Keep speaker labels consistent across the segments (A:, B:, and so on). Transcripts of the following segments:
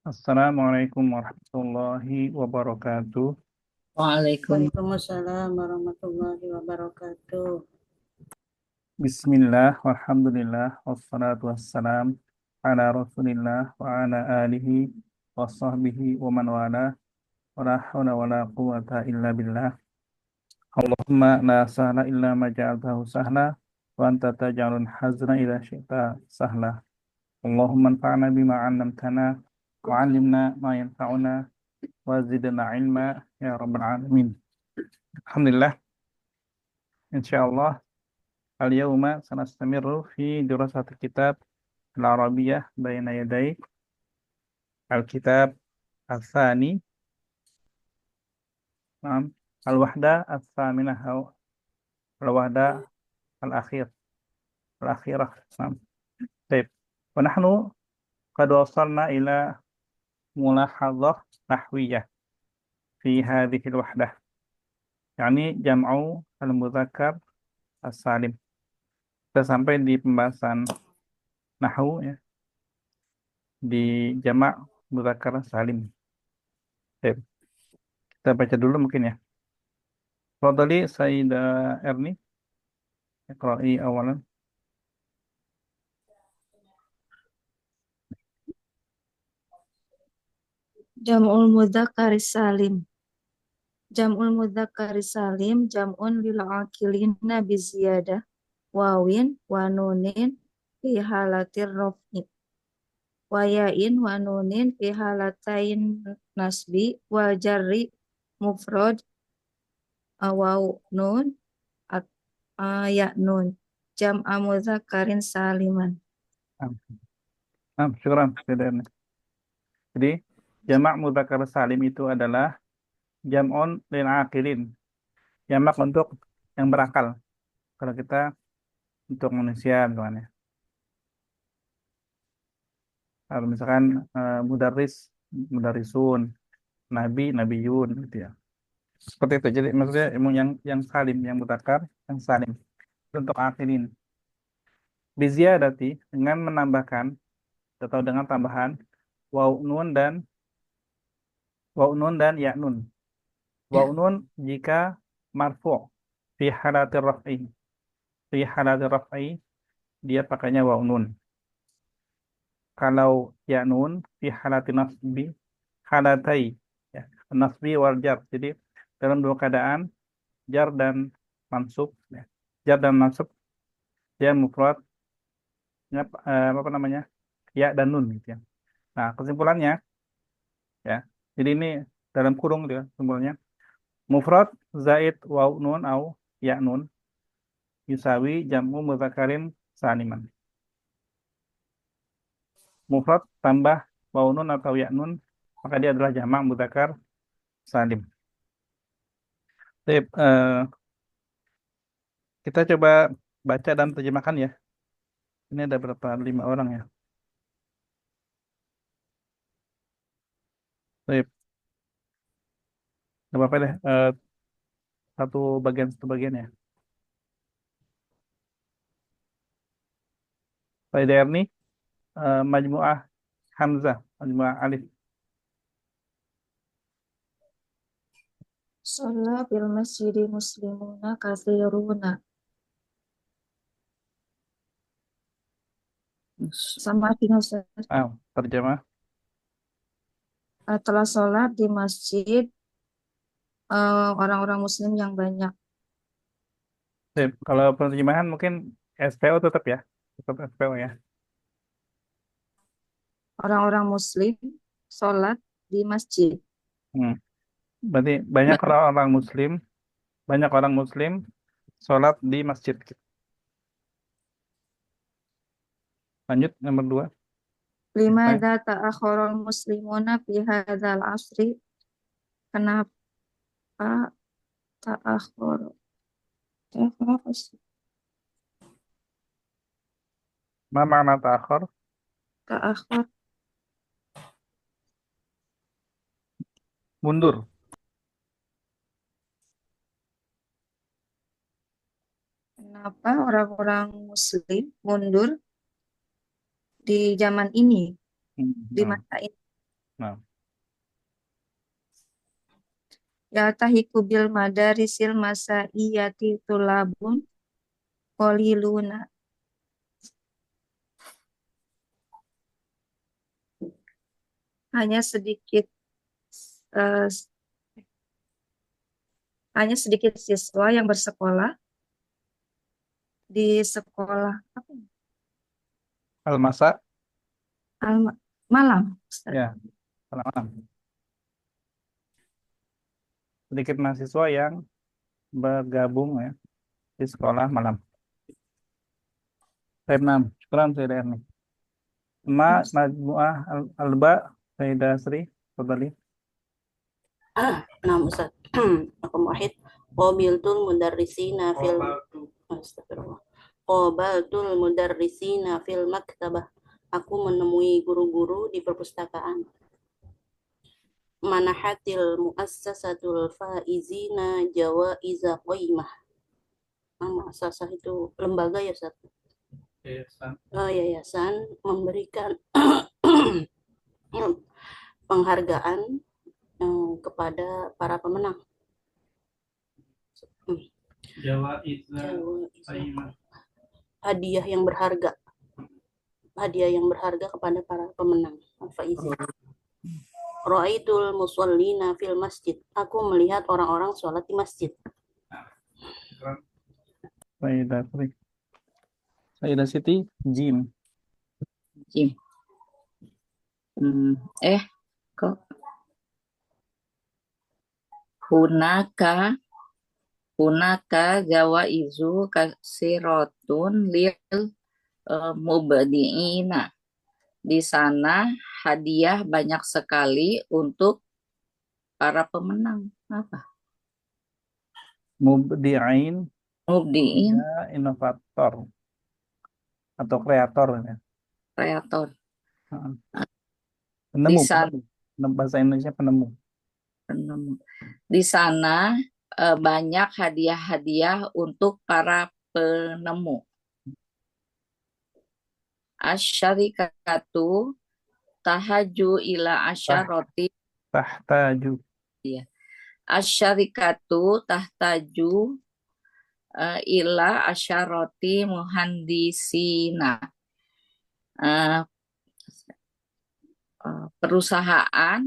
A: Assalamualaikum warahmatullahi wabarakatuh.
B: Waalaikumsalam warahmatullahi wabarakatuh.
A: Bismillah, walhamdulillah, wassalatu wassalam ala rasulillah wa ala alihi wa sahbihi wa man wala wa la hawla wa la quwata illa billah. Allahumma la sahla illa ma ja'altahu sahla wa anta taj'alul hazna idha syi'ta sahla. Allahumma anfa'na bima 'allamtana wa 'allimna ma yanfa'una wa zidna ilma ya rabbal alamin. Alhamdulillah, insyaallah اليوم سنستمر في دراسة الكتاب العربية بين يدي الكتاب الثاني. نعم. الوحدة الثامنة أو الوحدة الأخير الأخيرة. نعم. طيب، ونحن قد وصلنا إلى ملاحظة نحوية في هذه الوحدة، يعني جمع المذكر السالم. Kita sampai di pembahasan nahwu ya, di jamak mudzakkar salim. Baik, kita baca dulu mungkin ya. Fadali Sayyidah Erni, iqra'i awalan.
B: Jam'ul mudzakkari salim. Jam'ul mudzakkari salim jam'un lil aqilina bi ziyadah wawin wa nunin fi halatir raf'i wa ya'in wa nunin fi halatain nasbi wal jarri mufrad waw nun ya nun jam'a mudzakkarin saliman.
A: Syukran Sayyidah Erni. Jadi jamak mudzakkar salim itu adalah jam'un lil aqilin, jamak untuk yang berakal. Kalau kita untuk manusia misalnya. Kalau misalkan mudarris, mudarrisun, nabi, nabiyun gitu ya. Seperti itu. Jadi maksudnya yang salim, yang mudzakkar, yang salim untuk aqilin. Biziyadati dengan menambahkan atau dengan tambahan waw nun dan ya nun. Waw nun jika marfu fi halatir raf'i. Fi halatir raf'i dia pakainya waw nun. Kalau ya nun fi halatin nasbi halatai ya, nasbi wal jar. Jadi dalam dua keadaan jar dan mansub ya. Jar dan mansub dia mufrad ya, apa namanya? Ya dan nun gitu ya. Nah, kesimpulannya ya. Jadi ini dalam kurung gitu ya, kesimpulannya. Mufrad zaid waw nun au ya nun yusawi jam'u mudzakarin saliman. Mufrad tambah waw nun atau ya nun maka dia adalah jamak mudzakar salim. Baik, kita coba baca dan terjemahkan ya. Ini ada berapa? 5 orang ya. Baik, nggak apa-apa deh. Satu bagian ya. Pada ini majmu'ah Hamzah, majmu'ah Alif.
B: Shalla bil masjidi muslimuna katsiruna. Sama dengan Ustaz.
A: Terjemah.
B: Telah sholat di masjid orang-orang muslim yang banyak.
A: Baik, kalau penerjemahan mungkin SPO tetap ya. Tetap SPO ya.
B: Orang-orang muslim sholat di masjid.
A: Hmm. Berarti banyak orang muslim sholat di masjid. Lanjut nomor 2.
B: Limadza ta'akhkharul muslimuna fi hadzal asri? Kenapa ta'akhkhar? Kenapa sih?
A: Ma makna ta'akhir?
B: Ta'akhkhar.
A: Mundur.
B: Kenapa orang-orang muslim mundur di zaman ini, di
A: Hmm.
B: masa ini?
A: Nah,
B: Yaltahiku bil madarisil masaiyati tulabun qaliluna. Hanya sedikit eh, hanya sedikit siswa yang bersekolah di sekolah apa ya?
A: al-masa,
B: Malam, Ustaz.
A: ya, malam. Sedikit mahasiswa yang bergabung ya di sekolah malam. Tab 6. Syukran saya Erni. Majmu'ah Alba, Sayyidah Sri, kembali.
C: Nah, Ustaz. Raqam wahid. Qabiltul mudarrisina fil Astagfirullah. Qabaltul mudarrisina fil maktabah. Aku menemui guru-guru di perpustakaan. Manahatil muassasatul faizina jawaiza qaimah. Muassasah itu lembaga ya, Ustaz? Yayasan memberikan penghargaan kepada para pemenang. Hadiah yang berharga. Hadiah yang berharga kepada para pemenang. Faizin. Ra'aitul musallina fil masjid. Aku melihat orang-orang sholat di masjid.
A: Sayyidah Sri. Sayyidah Siti, Jim.
D: Jim. Kok hunaka jawaizu kasirotun lil mubadiina. Di sana hadiah banyak sekali untuk para pemenang. Apa?
A: Mubdi'ain,
D: Mubdiin,
A: ya, inovator atau kreator ya.
D: kreator.
A: Penemu,
D: Di sana
A: bahasa Indonesia penemu.
D: Di sana banyak hadiah-hadiah untuk para penemu. Asyarikatu tahaju ila asyaroti.
A: Tahtaju.
D: Ya. Asyarikatu tahtaju ila asyaroti muhandisina. Perusahaan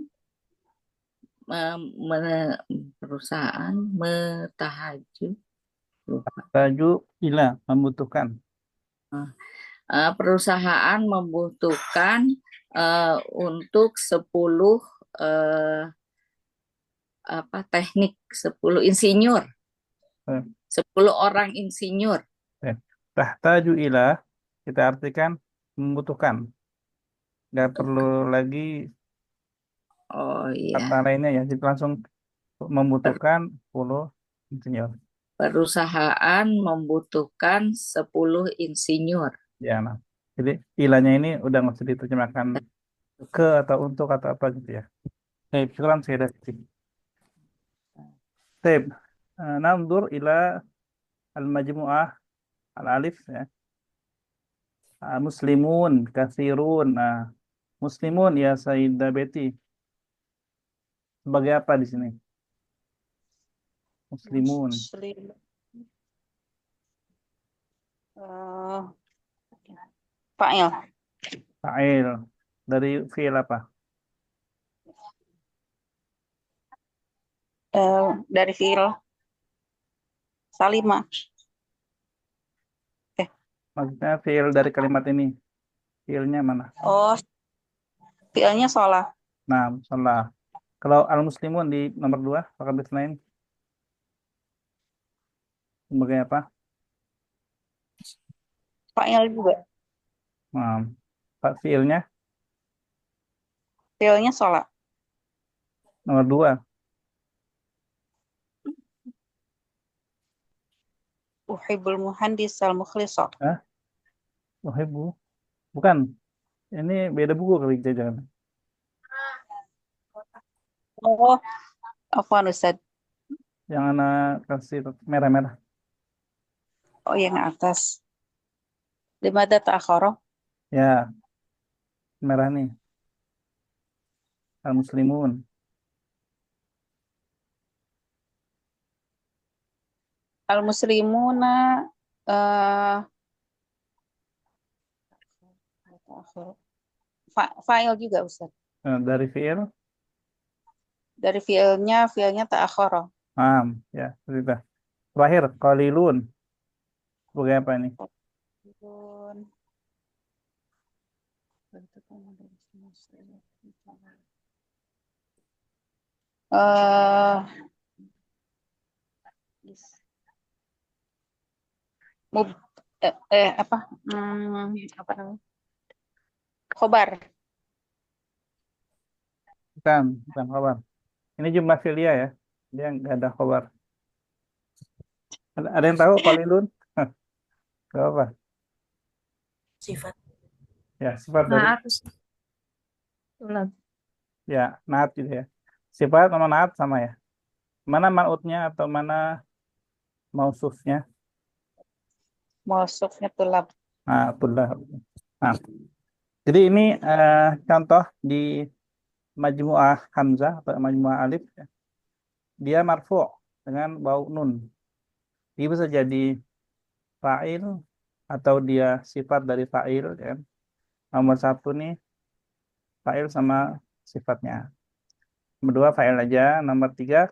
D: metahaju.
A: Tahtaju ila, membutuhkan.
D: Perusahaan membutuhkan untuk 10 teknik, 10 insinyur. 10 orang insinyur.
A: Tahtaju ila kita artikan membutuhkan. Nggak perlu lagi kata lainnya ya. Jadi langsung membutuhkan 10 insinyur.
D: Perusahaan membutuhkan 10 insinyur.
A: Ya, nah. Jadi ilahnya ini udah nggak usah diterjemahkan ke atau untuk atau apa gitu ya. Syukran saya dah. Taib. Nandur ila al-majmu'ah al-alif ya. Muslimun, katsirun. Nah, muslimun ya Sayyidah Betty. Sebagai apa di sini? Muslimun.
C: Muslim. Fa'il.
A: Fa'il. Dari fi'il apa?
C: Dari fi'il Salimah.
A: Maksudnya fi'il dari kalimat ini. Fi'ilnya mana?
C: Oh, fi'ilnya sholah.
A: Nah, salah. Kalau al-muslimun di nomor 2, pakai bis lain. Sebagai apa?
C: Fa'il juga.
A: Nah, Pak fi'ilnya
C: Fi'ilnya sholah.
A: nomor 2.
C: Uhibbul muhandis al-mukhlisa.
A: Uhibbu. Bukan. Ini beda buku kali jangan.
C: Oh, afwan Ustaz.
A: Yang anak kasih merah-merah.
C: Oh, yang atas. Limada ta'akhara.
A: Ya, merah nih. Al-muslimun.
E: Al-muslimuna eh fa'il juga Ustaz.
A: Dari fi'il.
E: Dari fiilnya ta'akhara.
A: Ya, sudah. Terakhir, qalilun. Sebagai apa ini?
E: Mub apa namanya? Khobar.
A: Bukan khabar. Ini jumlah fi'liyah ya. Dia nggak ada khabar. Ada yang tahu qalilun? Gak apa.
C: Sifat.
A: Ya, sifat dari
B: Naat Ustaz. Tulab.
A: ya, naat gitu ya. Sifat sama naat sama ya. Mana man'utnya atau mana mausufnya?
E: Mausufnya tulab.
A: Nah, tulab. Nah, jadi ini contoh di majmu'ah hamzah atau majmu'ah alif ya. Dia marfu' dengan bau nun. Dia bisa jadi fa'il atau dia sifat dari fa'il kan. Nomor satu nih fa'il sama sifatnya. Nomor dua fa'il aja. Nomor tiga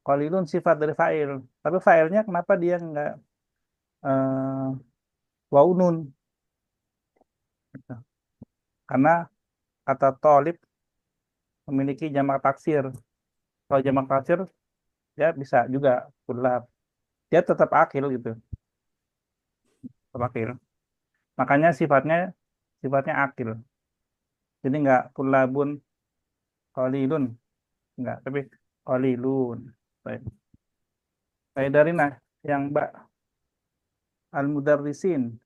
A: qalilun sifat dari fa'il. Tapi fa'ilnya kenapa dia nggak wau nun? Gitu. Karena kata tolib memiliki jamak taksir. Kalau jamak taksir ya bisa juga tulab. Dia tetap akil gitu. Tetap akil. Makanya sifatnya akil. Jadi nggak tulabun qalilun. Enggak, tapi qalilun. Baik. Baik dari yang Mbak al-mudarrisin.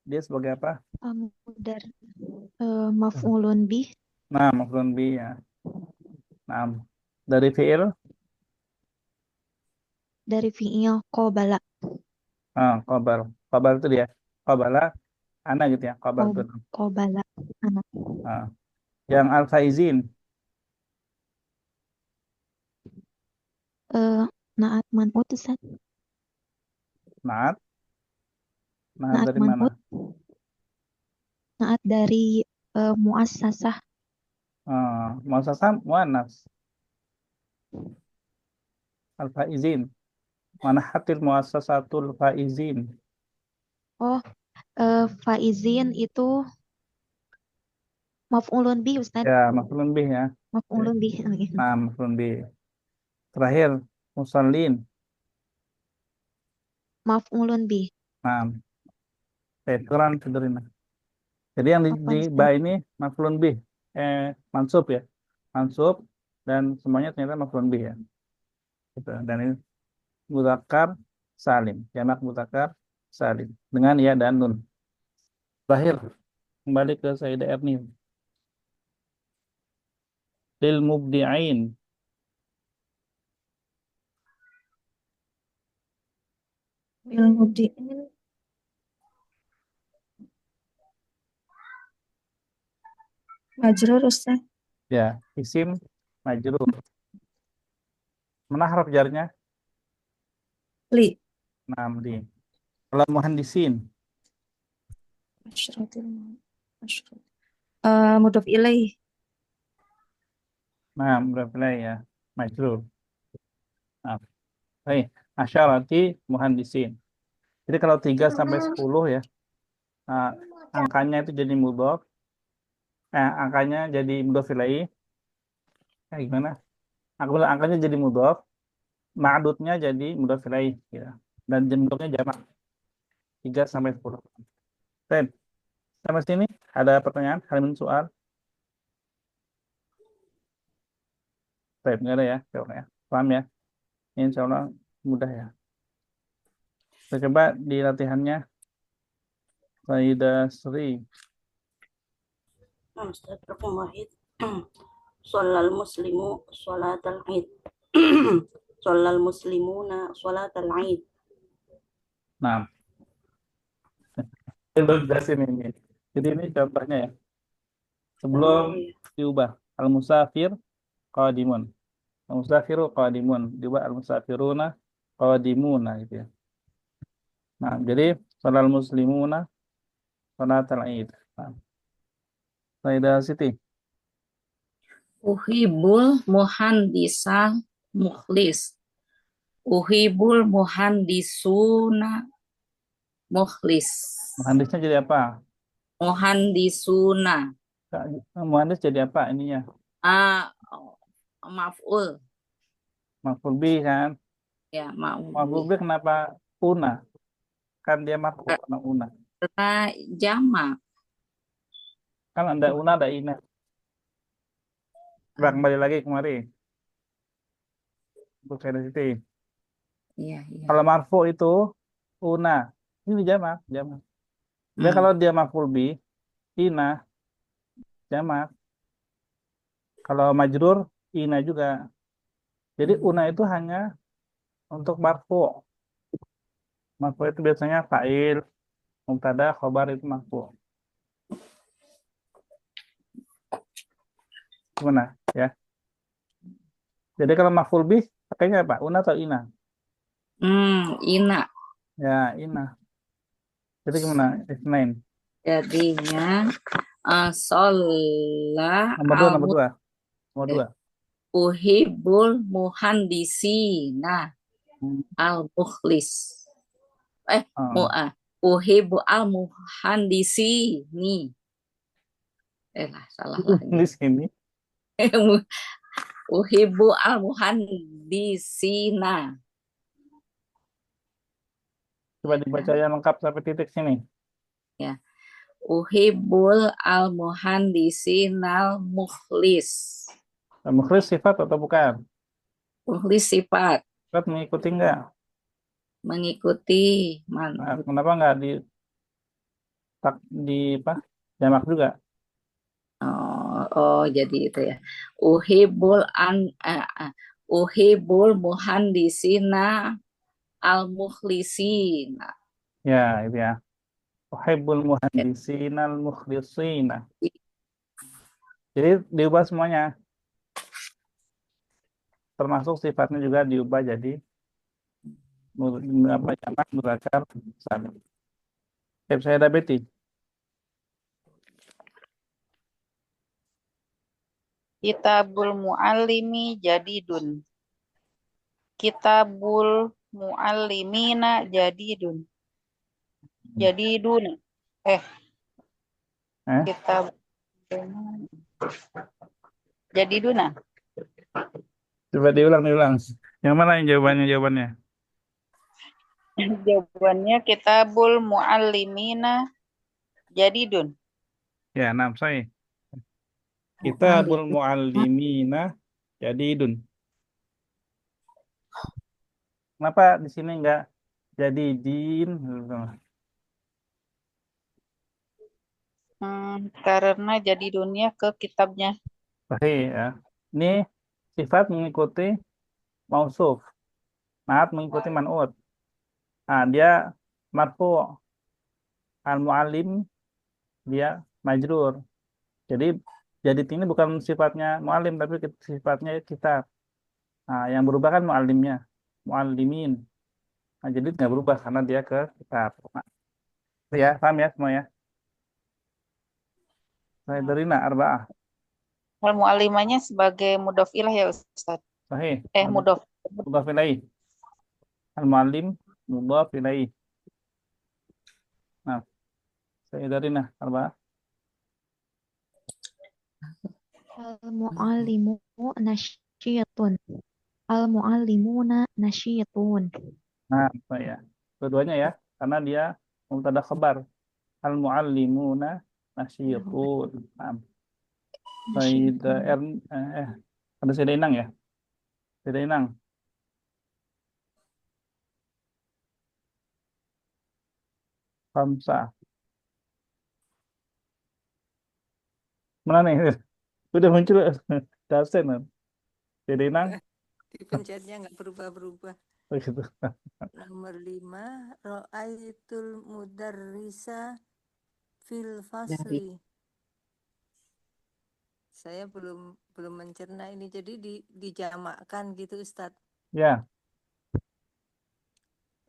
A: Dia sebagai apa?
F: Mudar maf'ulun bih
A: Nah, maf'ulun bi ya. Nah, dari fi'il,
F: dari fi'il qabala
A: qabar. Qabar itu dia. Qabala ana gitu ya. Qabar itu.
F: qabala anak
A: Nah, yang al-faizin.
F: naat man'ut Ustaz.
A: Naat. Naat
F: Naat
A: dari mana?
F: man'ut naat dari muassasah
A: Muassasah muannas. Al-faizin. Mana hatil muassasatul faizin.
F: faizin itu maf'ulun bih Ustaz.
A: Ya, maf'ulun bih ya.
F: Maf'ulun bih
A: Nah, maf'ulun bih. Terakhir, musallin.
F: maf'ulun bih.
A: Nah, kurang sederhana. Jadi yang
F: Apa
A: di
F: Ustaz?
A: ba ini maf'ulun bih, mansub ya, mansub dan semuanya ternyata maf'ulun bih ya. Gitu. Dan ini mudzakkar salim, jamak mudzakkar salim dengan ya dan nun. Terakhir kembali ke Sayyidah Erni. Lil mubdi'ain.
B: Bil mubdi'in. Majrur Ustaz.
A: Ya, isim majrur. Mana harf jarnya?
B: Li.
A: Nah, di. Kalau muhandisin.
B: Asyratil asyrat. Mudhof ilaih.
A: Nah, berapa ya? Majrur. Nah, baik. Asyarati muhandisin. Jadi kalau 3 sampai 10 ya, angkanya itu jadi mudhof, angkanya jadi mudhof ilaih. Gimana? Aku bilang angkanya jadi mudhof, ma'dudnya jadi mudhof ilaih, ya. Dan bentuknya jamak 3 sampai 10. Baik. Sampai sini ada pertanyaan, halaman soal. Baik, enggak ada ya, ya. Paham ya? Insya Allah mudah ya. Kita coba di latihannya. Sayyidah Sri.
C: Ustaz Rukun Wahid. Sholal muslimu sholatal id. Sholal muslimuna sholatal id.
A: Nah, belum jelasin ini. Jadi ini contohnya ya. Sebelum diubah. Al-musafir qadimun. Al-musafiru qadimun. Juga al-musafiruna qadimuna gitu ya. Nah, jadi salat muslimuna salat al-Id. Nah, Sayyidah Siti.
D: Uhibul muhandisal mukhlis. Uhibul muhandisuna mukhlis.
A: Muhandisnya jadi apa?
D: Muhandisuna.
A: Muhandis jadi apa ininya?
D: Maf'ul.
A: Maf'ul bih kan?
D: Ya,
A: Maf'ul
D: maf'ul.
A: bih kenapa una? Kan dia marfu karena una.
D: Karena jamak.
A: Kan ada una ada ina. Kembali lagi kemari. Untuk saya Siti.
D: Iya, iya.
A: Kalau marfu itu una. Ini jamak, jamak. Dia
D: Hmm.
A: kalau dia maf'ul bih, ina, jamak. Kalau majrur, ina juga. Jadi una itu hanya untuk marfu. Marfu itu biasanya fa'il, mubtada, khobar itu marfu. Gimana ya? Jadi kalau maf'ul bih pakainya apa? Una atau ina?
D: Ina.
A: Ya, ina. Jadi gimana? Isnain.
D: Jadinya sholla
A: Nomor dua, nomor dua. Nomor dua.
D: uhibul muhandisina
A: Hmm.
D: al-mukhlis.
A: Oh.
D: Uhibu al-muhandisini. Salah lagi.
A: Di sini.
D: Uhibu al-muhandisina.
A: Coba dibaca yang lengkap sampai titik sini.
D: Ya. Uhibul al-muhandisinal mukhlis.
A: Mukhlis sifat atau bukan?
D: Mukhlis sifat.
A: Sifat mengikuti enggak?
D: Mengikuti
A: Nah, kenapa enggak di apa? Jamak juga?
D: jadi itu ya. Uhibul muhandisina al-mukhlisina.
A: Ya, itu ya. Uhibbul muhandisinal mukhlisina. Jadi diubah semuanya. Termasuk sifatnya juga diubah jadi jamak mudzakkar salim. Saya ada Betty.
E: Kitabul muallimi jadidun. Kitabul muallimina jadidun. Jadidun. Kitab jadiduna.
A: Coba diulang. Yang mana yang jawabannya?
E: Jawabannya kitabul muallimina jadidun.
A: Ya, 6 saya. Kitabul muallimina jadidun. Kenapa di sini enggak jadi din?
E: Karena jadidunnya ke kitabnya.
A: Sahih ya. Ini sifat mengikuti mausuf. Naat mengikuti man'ut. Nah, dia marfu. Al-muallim dia majrur. Jadi ini bukan sifatnya muallim tapi sifatnya kitab. Nah, yang berubah kan muallimnya. Muallimin. Nah, jadi nggak berubah karena dia ke kitab. Nah, ya, paham ya semua ya? Saya Darina arba'ah.
E: Al muallimanya sebagai mudhof ilah ya Ustaz.
A: Sahih.
E: Mudhof.
A: Mudhaf ilaih. Al-muallim mudhaf ilaih. Nah, saya Darina arba'ah.
F: Al-muallimu nasyitun. Al-muallimuna nasyitun.
A: Nah, saya. Keduanya ya, karena dia mubtada khabar. Al-muallimuna nasyitun. Nah, Sayyidah ada Sayyidah Inang ya? Sayyidah Inang. Hamzah. Mana nih? Udah muncul Dasen. Sayyidah Inang.
G: Dipencetnya nggak berubah-berubah.
A: Oh, gitu.
G: Nomor 5, Ra'aitul mudarrisa fil fasli. saya belum mencerna ini. Jadi dijamakkan gitu Ustadz.
A: Ya,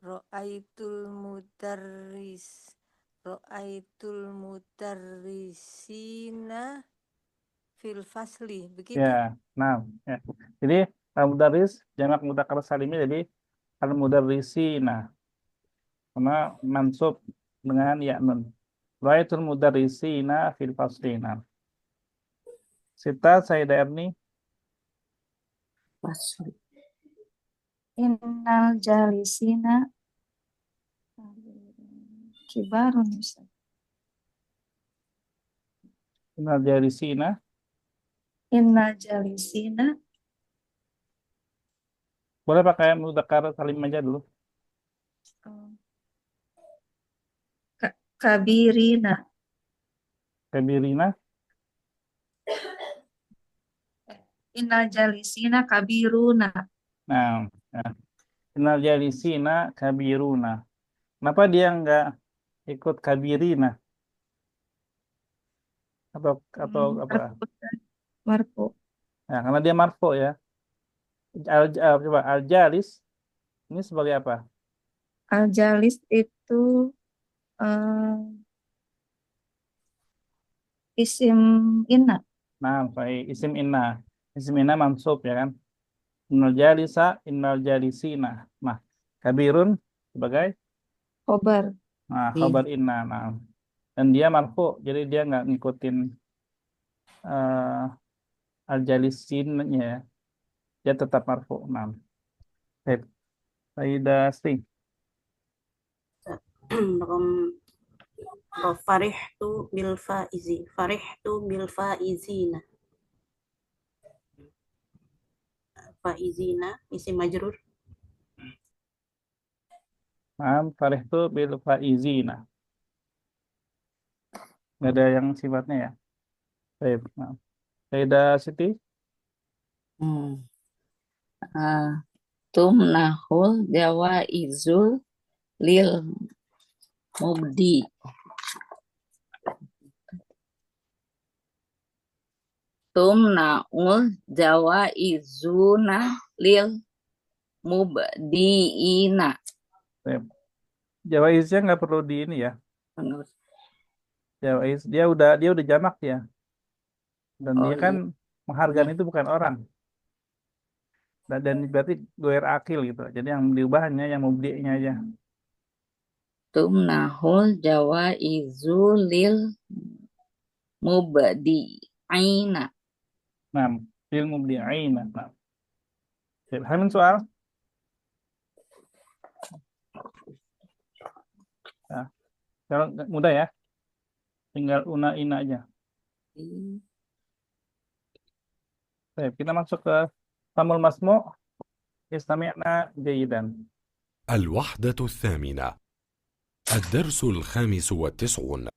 G: Ro'aitul mudarrisina fil fasli. Begitu.
A: ya. Nah, ya. Jadi al-mudarris jamak mudzakkar salimnya jadi al-mudarrisina. Karena mansub dengan ya nun. Ra'aitul mudarrisina fil faslina. Sita Sayyidah Erni.
D: Fasli.
B: Innal jalisina kibarun Ustaz.
A: Innal jalisina.
B: Innal jalisina
A: Boleh pakai mudzakkar salim aja dulu.
B: kabirina.
A: Kabirina.
B: Innal jalisina kabiruna.
A: Nah, ya. Innal jalisina kabiruna. Kenapa dia nggak ikut kabirina? Atau apa?
B: Marfu.
A: Nah, karena dia marfu ya. Coba al-jalis ini sebagai apa?
B: Al jalis itu isim inna.
A: Nah, baik. Isim inna. Isim inna mansub ya kan? Innal jalisa, innal jalisina. Nah, kabirun sebagai
B: Khobar.
A: khabar inna. Nah, dan dia marfu, jadi dia nggak ngikutin al-jalisinnya ya. Dia tetap marfu. Nah, baik. Sayyidah Sting.
C: Farihtu bil faizina. Faizina isim majrur.
A: Nah, farihtu bil faizina. Nggak ada yang sifatnya ya. Baik. Nah, Sayyidah Siti.
D: Tumnahul jawaizul lil mubdi. Tumnahul jawaizuna lil mubdiina.
A: Baik. Jawaiznya nggak perlu di ini ya. Jawaiz dia udah jamak ya. Dan dia kan menghargai itu bukan orang. Dan berarti goer akil gitu. Jadi yang diubahnya yang mubdi'nya aja.
D: Tumnahul jawaizu lil mubdi'ina.
A: Nah, lil mubdi'ina. Nah. Hamil soal. Nah, kalau mudah ya. Tinggal una-ina aja. Baik, kita masuk ke Tamul Masmu'. Istami'na jayidan.
H: الوحدة الثامنة الدرس 95.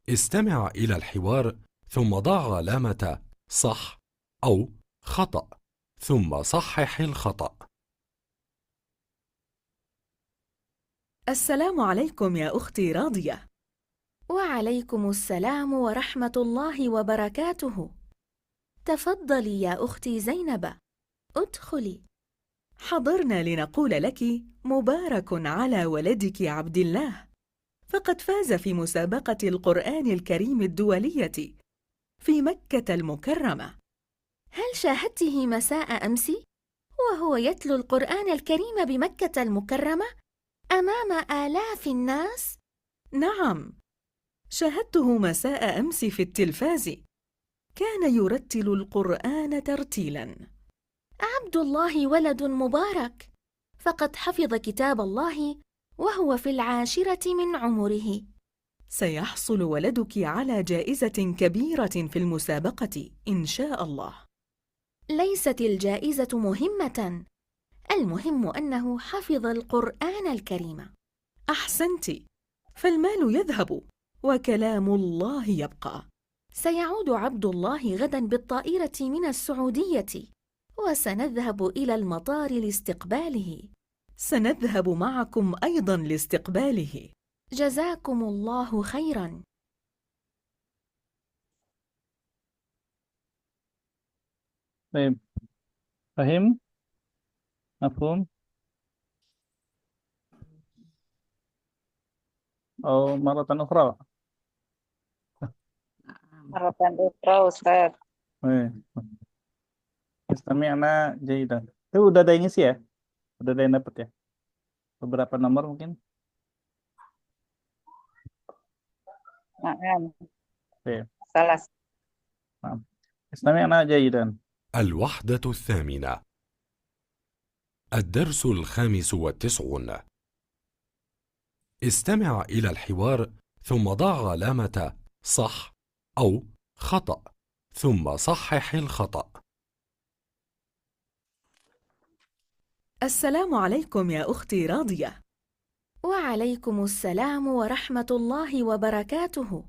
H: استمع إلى الحوار ثم ضع علامة صح أو خطأ ثم صحح الخطأ.
I: السلام عليكم يا أختي راضية.
J: وعليكم السلام ورحمة الله وبركاته. تفضلي يا أختي زينب، ادخلي.
I: حضرنا لنقول لك مبارك على ولدك عبد الله، فقد فاز في مسابقة القرآن الكريم الدولية في مكة المكرمة.
J: هل شاهدته مساء أمس وهو يتلو القرآن الكريم بمكة المكرمة أمام آلاف الناس؟
I: نعم، شاهدته مساء أمس في التلفاز، كان يرتل القرآن ترتيلاً.
J: عبد الله ولد مبارك، فقد حفظ كتاب الله وهو في 10 من عمره.
I: سيحصل ولدك على جائزة كبيرة في المسابقة إن شاء الله.
J: ليست الجائزة مهمة، المهم أنه حفظ القرآن الكريم.
I: أحسنت، فالمال يذهب وكلام الله يبقى.
J: سيعود عبد الله غدا بالطائرة من السعودية، وسنذهب إلى المطار لاستقباله.
I: سنذهب معكم أيضا لاستقباله.
J: جزاكم الله خيرا.
A: طيب فهم مفهوم أو مرة أخرى.
E: Harapan Ukra, Ustaz.
A: Eh, Istami'na jaidan. Itu udah ada yang isi ya? Udah ada yang dapet ya? Beberapa nomor mungkin?
E: Naam.
A: Oke,
E: Salah.
A: maaf. Istami'na jaidan.
H: الوحدة الثامنة. الدرس 95. استمع إلى الحوار ثم ضع علامة صح أو خطأ ثم صحح الخطأ.
I: السلام عليكم يا أختي راضية.
J: وعليكم السلام ورحمة الله وبركاته.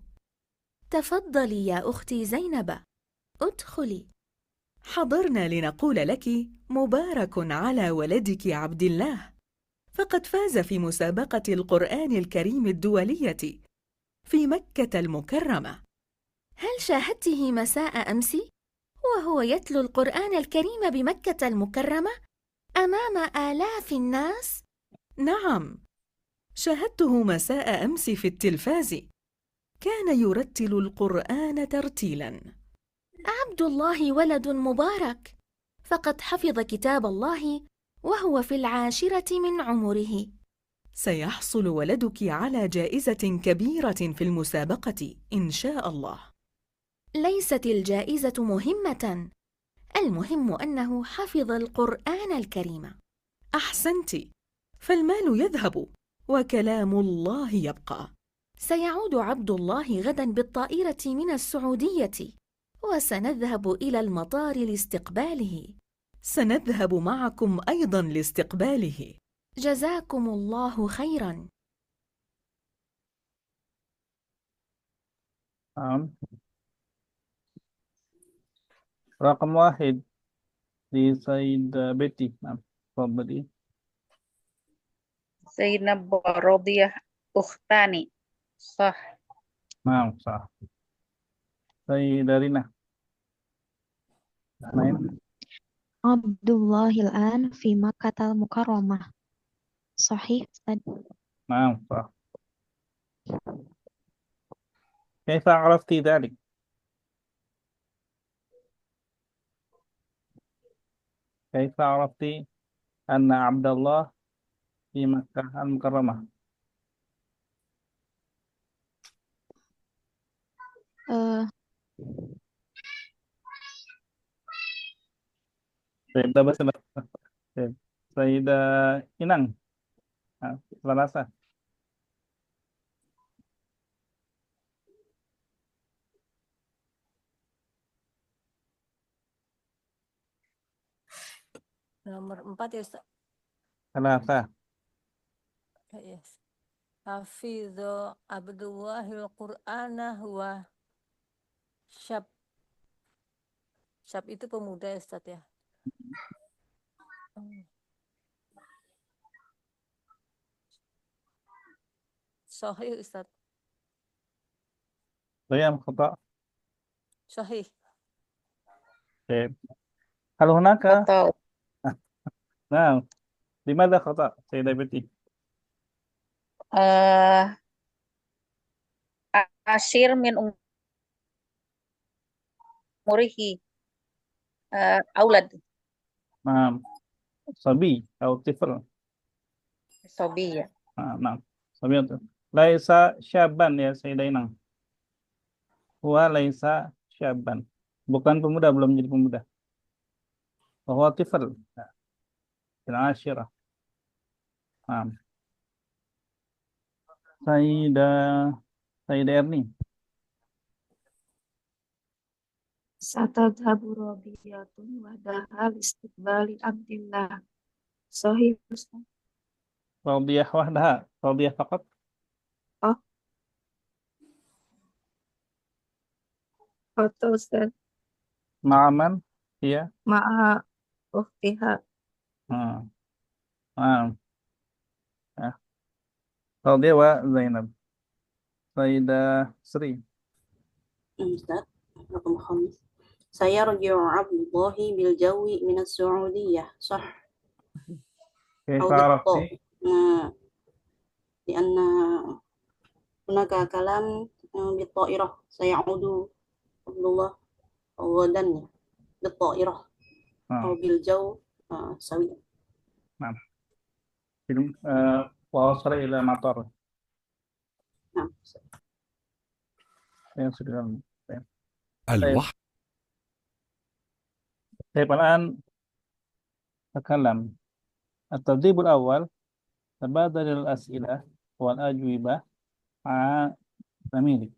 J: تفضلي يا أختي زينب، ادخلي.
I: حضرنا لنقول لك مبارك على ولدك عبد الله، فقد فاز في مسابقة القرآن الكريم الدولية في مكة المكرمة.
J: هل شاهدته مساء أمس وهو يتلو القرآن الكريم بمكة المكرمة أمام آلاف الناس؟
I: نعم، شاهدته مساء أمس في التلفاز، كان يرتل القرآن ترتيلاً.
J: عبد الله ولد مبارك، فقد حفظ كتاب الله وهو في العاشرة من عمره.
I: سيحصل ولدك على جائزة كبيرة في المسابقة إن شاء الله.
J: ليست الجائزة مهمة، المهم أنه حفظ القرآن الكريم.
I: أحسنت، فالمال يذهب وكلام الله يبقى.
J: سيعود عبد الله غدا بالطائرة من السعودية، وسنذهب إلى المطار لاستقباله.
I: سنذهب معكم أيضا لاستقباله.
J: جزاكم الله خيرا.
A: رقم 1 di Said Betty. Tafadhali.
E: Zainab Radiyah Ukhtani. Sah.
A: Naam, sah. Sayyidarina. Main.
F: عبد الله الآن في مكة المكرمة. صحيح أستاذ.
A: نعم صح. كيف عرفت ذلك؟ كيف عرفت أن عبد الله في مكة المكرمة؟ Sayyidah Basma. Sayyidah Inang. Selasa.
G: Nomor 4 ya Ustaz.
A: Selasa.
G: Yes. Hafidhu Abdullahil Qur'ana wa syab. Syab itu pemuda ya Ustaz ya. Sahih Ustaz.
A: Bayam khata.
G: Sahih.
A: هل هناك
E: Atau
A: نعم لماذا خطأ سيدة بنتي؟
E: Ashir min umurihi aulad.
A: نعم صبي أو طفل.
E: Sobi ya.
A: نعم صبي ليس شابا يا سيدة إنang. Huwa laisa syabban. Bukan pemuda, belum menjadi pemuda. Bahwa tifl. Fil ashirah. Naam. Sayyidah Erni.
B: Satadhabu Rabiyatun wahdaha istiqbali Abdillah. Sahih Ustaz.
A: Radiyah wahdaha. Radiyah faqat.
B: Foto Ustaz.
A: Ma'aman. Iya.
B: Ma'a ukhtiha.
A: Radiyah wa Zainab. Sayyidah Sri.
C: Ustaz, raqam 5. سيرجع عبد الله بالجو من السعودية صح
A: كيف
C: أو بالطاء
A: عرفتي؟
C: لأن هناك كلام بالطائرة سيعود عبد الله غدا بالطائرة أو بالجو سويا
A: نعم وصل إلى مطار
C: نعم
A: طيب
H: الوحي
A: طيب الآن تكلم التدريب الأول تبادل الأسئلة والأجوبة مع زميلك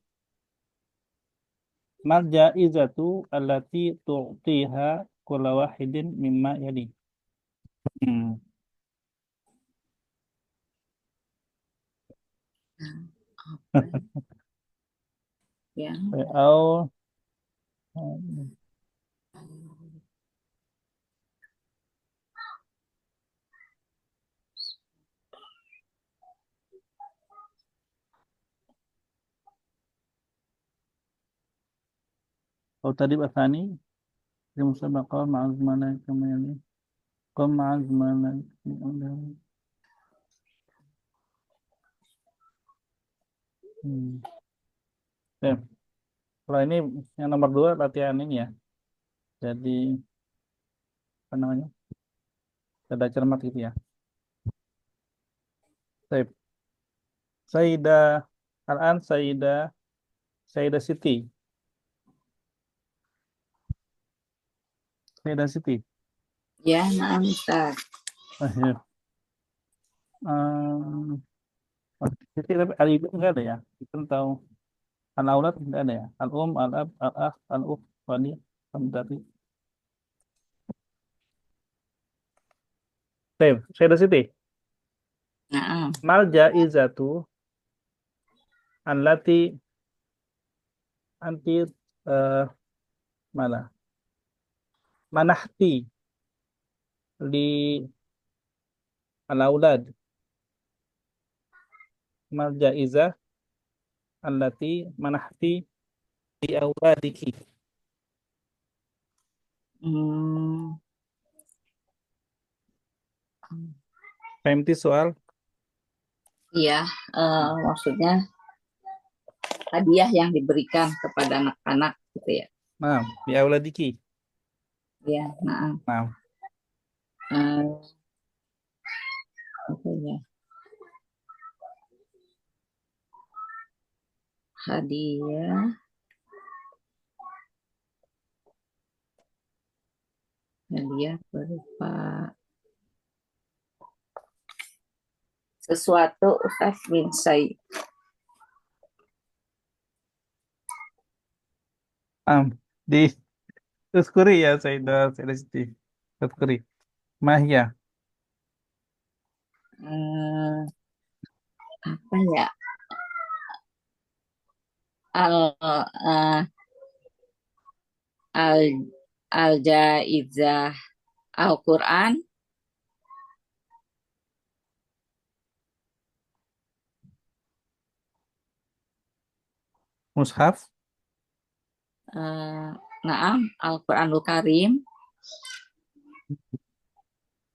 A: ما الجائزة التي تعطيها كل واحد مما يلي
D: Ya.
A: أو التدريب الثاني المسابقة مع زملائك كما يلي قم مع زملائك Oke. Kalau ini yang nomor 2 latihan ini ya. Jadi apa namanya? Ada cermat gitu ya. Baik. Saida Al-an Saida Siti. Saida Siti.
D: Ya, na'am Ustaz.
A: Akhir. Siti tapi alif enggak ada ya. Kita tahu al-aulad enggak ada ya. Al-um, al-ab, al-akh, al-ukh, wali, samdati. Baik, Saida Siti.
D: Na'am.
A: Mal jaizatu allati anti mana? Manahti li al-aulad. Mal jaizah allati manahti li auladiki. Paham soal?
D: Iya, maksudnya hadiah yang diberikan kepada anak-anak gitu ya.
A: Nah, li auladiki.
D: Ya, na'am.
A: Nah,
D: Apa ya? Hadiah berupa sesuatu Ustaz min syai.
A: di Tuskuri ya Saida Siti. Tuskuri. Mahya.
D: Apa ya? Al-Jaizah Al-Quran.
A: Mushaf.
D: Naam, Al-Quranul Karim.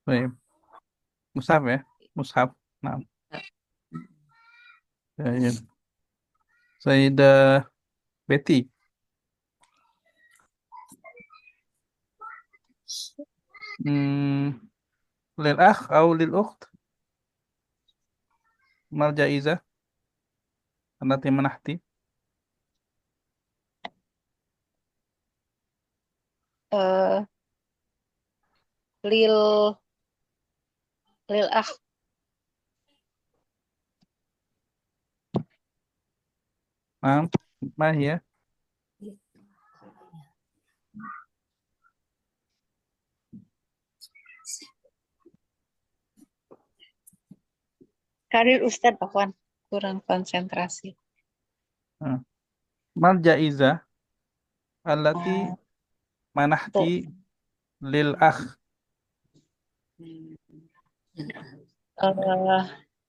A: Baik. Mushaf ya. Mushaf. Nah. Ya. Saida Betty. Lil akh atau lil ukht? Mal jaizah allati manahti.
E: Lil akh.
A: Mahya.
E: Karir Ustadz Afwan, kurang konsentrasi.
A: Mal jaizah allati manahti lil akh.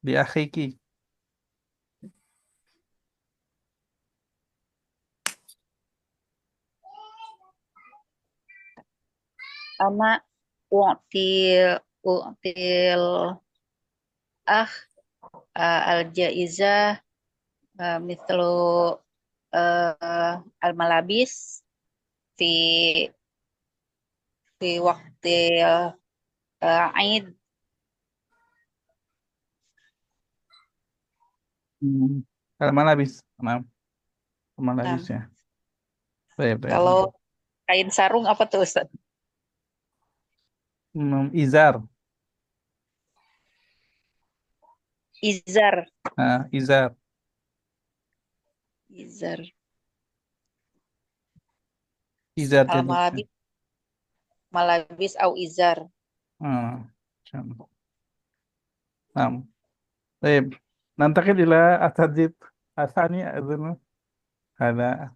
A: Di akhiki.
E: Anak u'til ah al-jaizah mithlu al-malabis fi waqtil Aid.
A: Kalau mana habis? Nah, mana
E: Nah,
A: habis ya? Baik, baik.
E: kalau kain sarung apa tuh Ustaz?
A: Izar.
E: Izar.
A: Izar.
E: Izar.
A: Izar jadi.
E: Al-malabis. Malabis au izar.
A: Nah, baik. Nanti ila atadib asani azunu ada.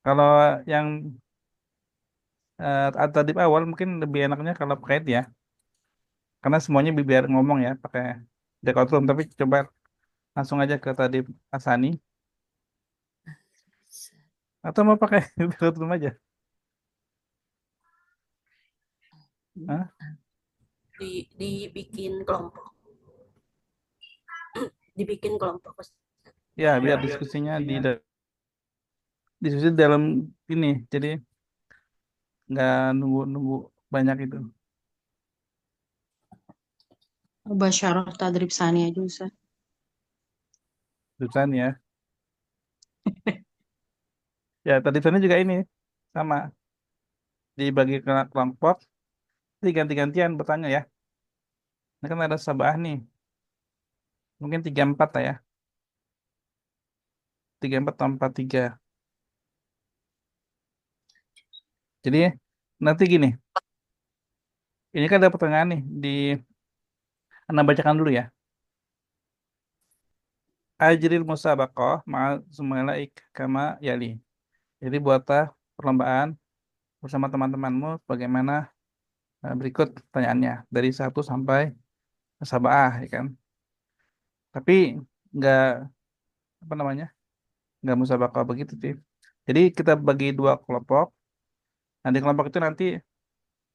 A: Kalau yang atadib awal mungkin lebih enaknya kalau pakai ya. Karena semuanya biar ngomong ya pakai dekotum, tapi coba langsung aja ke tadib asani atau mau pakai dekotum aja. Hah?
C: Dibikin kelompok. Dibikin kelompok.
A: Ya, biar diskusinya diskusi dalam ini, jadi nggak nunggu banyak itu.
K: Basyarah tadrib sani aja Ustaz.
A: Terusan ya. Ya, tadi sana juga ini sama dibagi ke kelompok, ganti-gantian bertanya ya. Ini kan ada sabah nih, mungkin 3-4 lah ya. 3-4 atau 4-3. Jadi nanti gini, ini kan ada pertanyaan nih Anda bacakan dulu ya. Ajril musabaqah ma'al zumalaik kama yali. Jadi buatlah perlombaan bersama teman-temanmu bagaimana berikut pertanyaannya dari 1 sampai sabah ya kan. Tapi nggak apa namanya? Nggak musabaqah begitu sih. Jadi kita bagi 2 kelompok. Nah, di kelompok itu nanti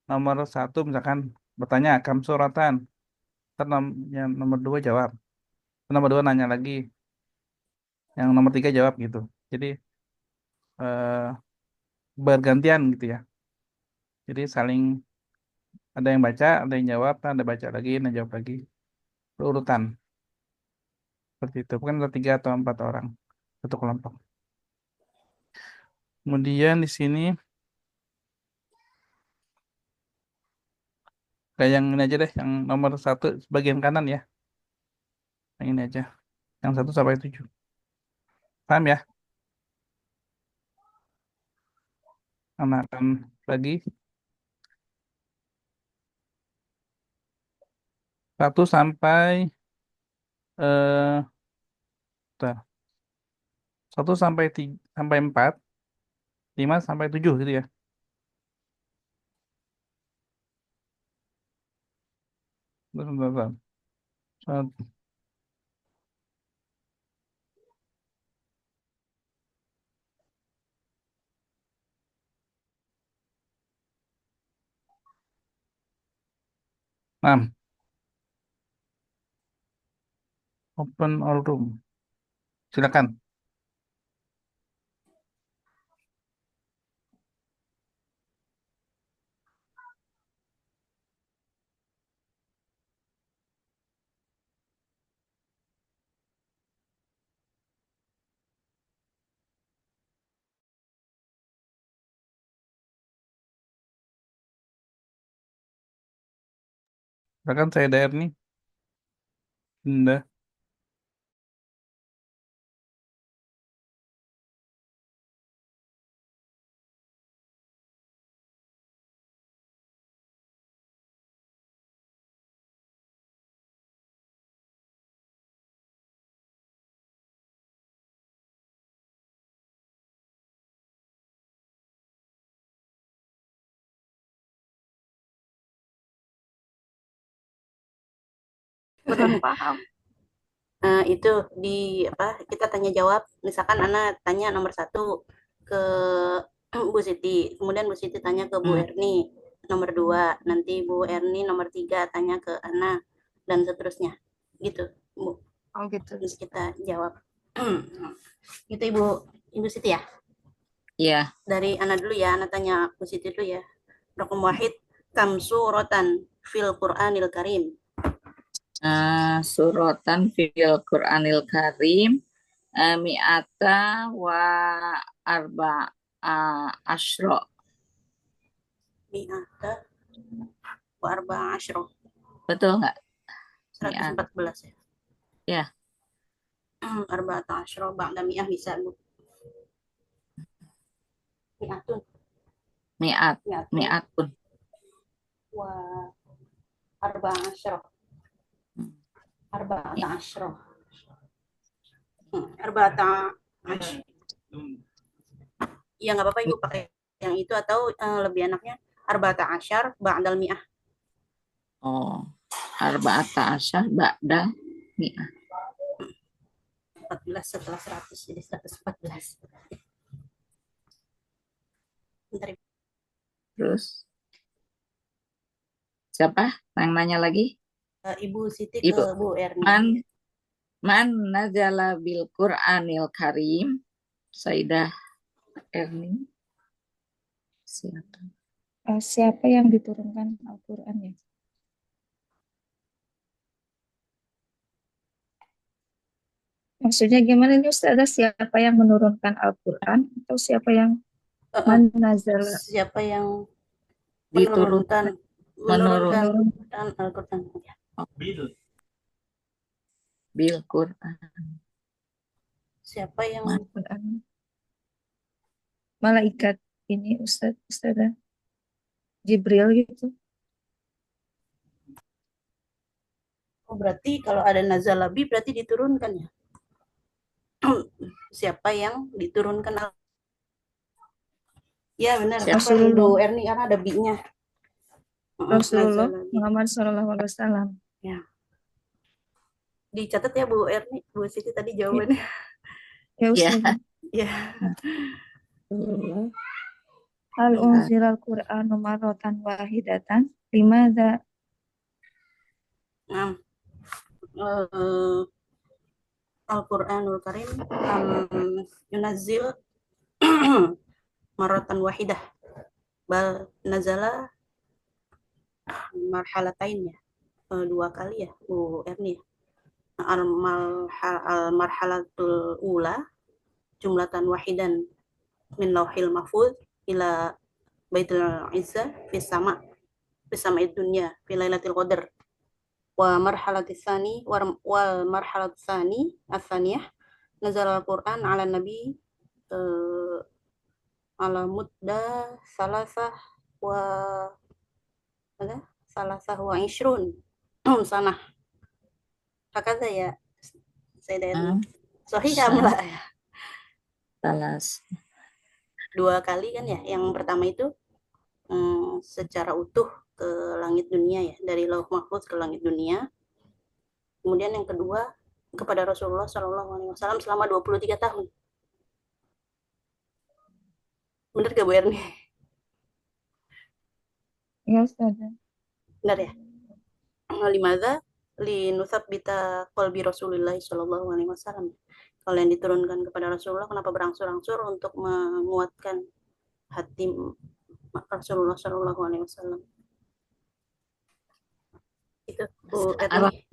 A: nomor 1 misalkan bertanya kam suratan. Ntar yang nomor 2 jawab. Nomor 2 nanya lagi. Yang nomor 3 jawab gitu. Jadi bergantian gitu ya. Jadi saling ada yang baca, ada yang jawab, ada baca lagi, ada jawab lagi. Berurutan. Seperti itu. Bukan ada 3 atau 4 orang satu kelompok. Kemudian di sini kayak yang ini aja deh, yang nomor 1 bagian kanan ya. Yang ini aja. Yang 1 sampai 7. Paham ya? Anak akan bagi 1 sampai 1 sampai 3, sampai 4, 5 sampai 7 gitu ya. Bentar. 6. Open all room. Silakan. Silakan saya daer nih. Bunda.
C: Belum paham. Itu di apa? Kita tanya jawab. Misalkan Ana tanya nomor 1 ke Bu Siti, kemudian Bu Siti tanya ke Bu Erni. nomor 2, nanti Bu Erni nomor 3 tanya ke Ana, dan seterusnya. Gitu, Bu.
B: Oh gitu.
C: Terus kita jawab. Gitu Ibu Siti ya?
D: Iya.
C: Dari Ana dulu ya, Ana tanya Bu Siti dulu ya. Raqam wahid, kam suratan fil Qur'anil Karim.
D: Suratan fil Qur'anil Karim mi'ata wa asyra.
C: Mi'ata wa arba asyra.
D: Betul nggak?
C: 114 ya?
D: Ya.
C: Arba'ata asyra ba'da mi'ah bisa Bu.
D: Mi'atun.
C: Wa arba'a asyra. Arba'ata asyra. Arba'ata asyra. Ya nggak apa-apa Ibu pakai yang itu atau lebih enaknya arba'ata asyar ba'dal mi'ah.
D: Oh, arba'ata asyar ba'da mi'ah.
C: 14 setelah 100 jadi 114. Bentar, Ibu.
D: Terus siapa yang nanya lagi?
C: Ibu Siti
D: Ibu.
C: ke Bu Erni.
D: Man nazala bil Qur'anil Karim. Saidah Erni.
B: Siapa yang diturunkan Al-Quran ya? Maksudnya gimana ini Ustazah? Siapa yang menurunkan Al-Quran atau siapa yang menazala?
C: Siapa yang
D: Diturunkan
C: menurunkan Al-Quran?
D: Bil Quran.
C: Siapa yang
B: malaikat ini Ustazah Jibril gitu.
C: Oh, berarti kalau ada nazalabi berarti diturunkan ya? Siapa yang diturunkan? Ya benar. Bu Erni karena ada bi-nya.
B: Rasulullah Muhammad SAW.
C: Ya. Dicatat ya Bu Erni, Bu Siti tadi jawabannya.
B: Ya Ustazah.
C: Ya.
B: Hal unzilal Qur'anu marratan wahidatan limadza
C: Al-Qur'anul Karim yunazzil marratan wahidah bal nazala marhalatain ya, 2 kali ya Bu Erni. Al-marhalatul ula jumlatan wahidan min lauhil mahfuz ila baitul izzah fis sama'id dunya fi lailatul qadar. Wa marhalatis tsani wal marhalatis tsani ats-tsaniyah nazala al-Qur'an 'ala nabi ala mudda salasah wa ishrun sanah. Hakata ya Sayyidah. Sahih kamla ya.
D: Salas.
C: 2 kali kan ya. Yang pertama itu secara utuh ke langit dunia ya, dari lauh mahfuz ke langit dunia. Kemudian yang kedua kepada Rasulullah SAW selama 23 tahun. Benar gak Bu Erni?
B: Ya Ustazah.
C: Benar ya? Limadza linusabbita qalbi Rasulullah SAW. Kalau yang diturunkan kepada Rasulullah kenapa berangsur-angsur untuk menguatkan hati Rasulullah SAW. Itu Bu Erni.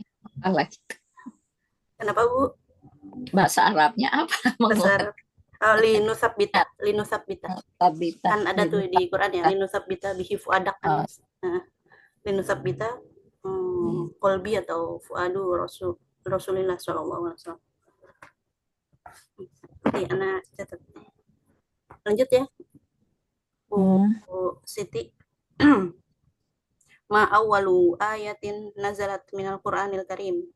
C: Kenapa Bu?
D: Bahasa Arabnya apa?
C: Bahasa Arab. Linusabbita. Kan ada tuh di Quran ya, linusabbita bihi fuadak kan. Linusabbita qalbi atau fuadu Rasulullah SAW. Oke, Ana catat. Lanjut ya. Bu Siti. Ma awwalu ayatin nazalat minal Qur'anil Karim.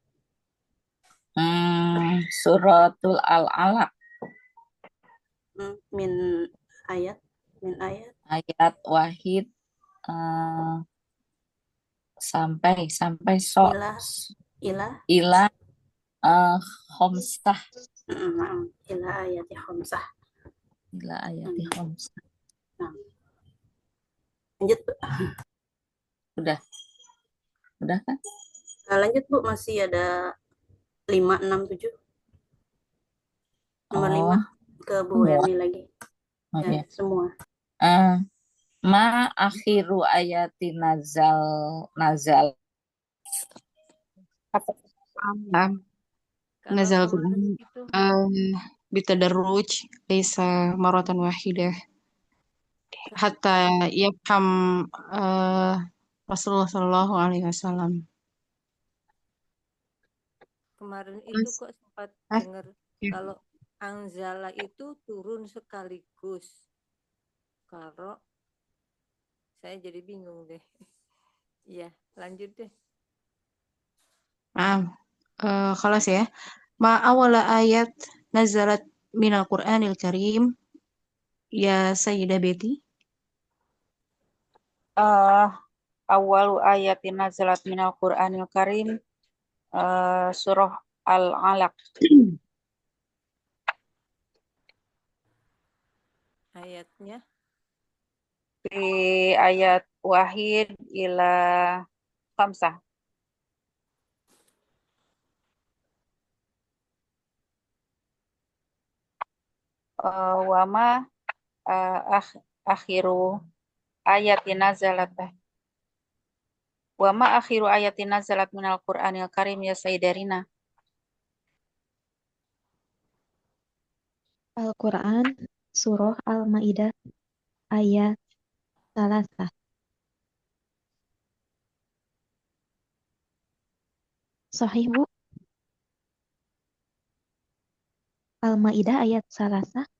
D: Suratul Al-Alaq.
C: Min ayat
D: Ayat wahid sampai ila khomsah.
C: Ila ayati khomsah.
D: Ila ayati khomsah.
C: Lanjut, Bu.
D: Udah kan?
C: Lanjut, Bu. Masih ada 5, 6, 7. Nomor 5
D: Oh,
C: ke Bu
D: semua.
C: Erni lagi.
D: Oh,
C: Ya,
D: ya.
C: semua.
D: Ma akhiru ayati nazal.
E: Apa?
G: Kalau
K: Nazal
G: kemarin
K: Quran
G: itu
K: bitadarruj laisa maratan wahidah hatta yafham Rasulullah Shallallahu Alaihi Wasallam.
G: kemarin itu kok sempat
K: Ah,
G: dengar
K: ya.
G: kalau Anzala itu turun sekaligus. Kalau saya jadi bingung deh. Iya, lanjut deh.
K: Khalas ya. Ma awala ayat nazalat minal Qur'anil Karim ya Sayyidah Betty.
E: Awalu ayatin nazalat minal Qur'anil Karim, surah Al-Alaq.
G: Ayatnya
E: Di ayat wahid ila khamsah. Wama akhiru ayatin nazalat. Wama akhiru ayatin nazalat minal Qur'anil Karim ya Sayyidarina.
F: Al-Quran, Surah Al-Ma'idah, ayat salasah. Sahih, Bu? Al-Ma'idah ayat salasah.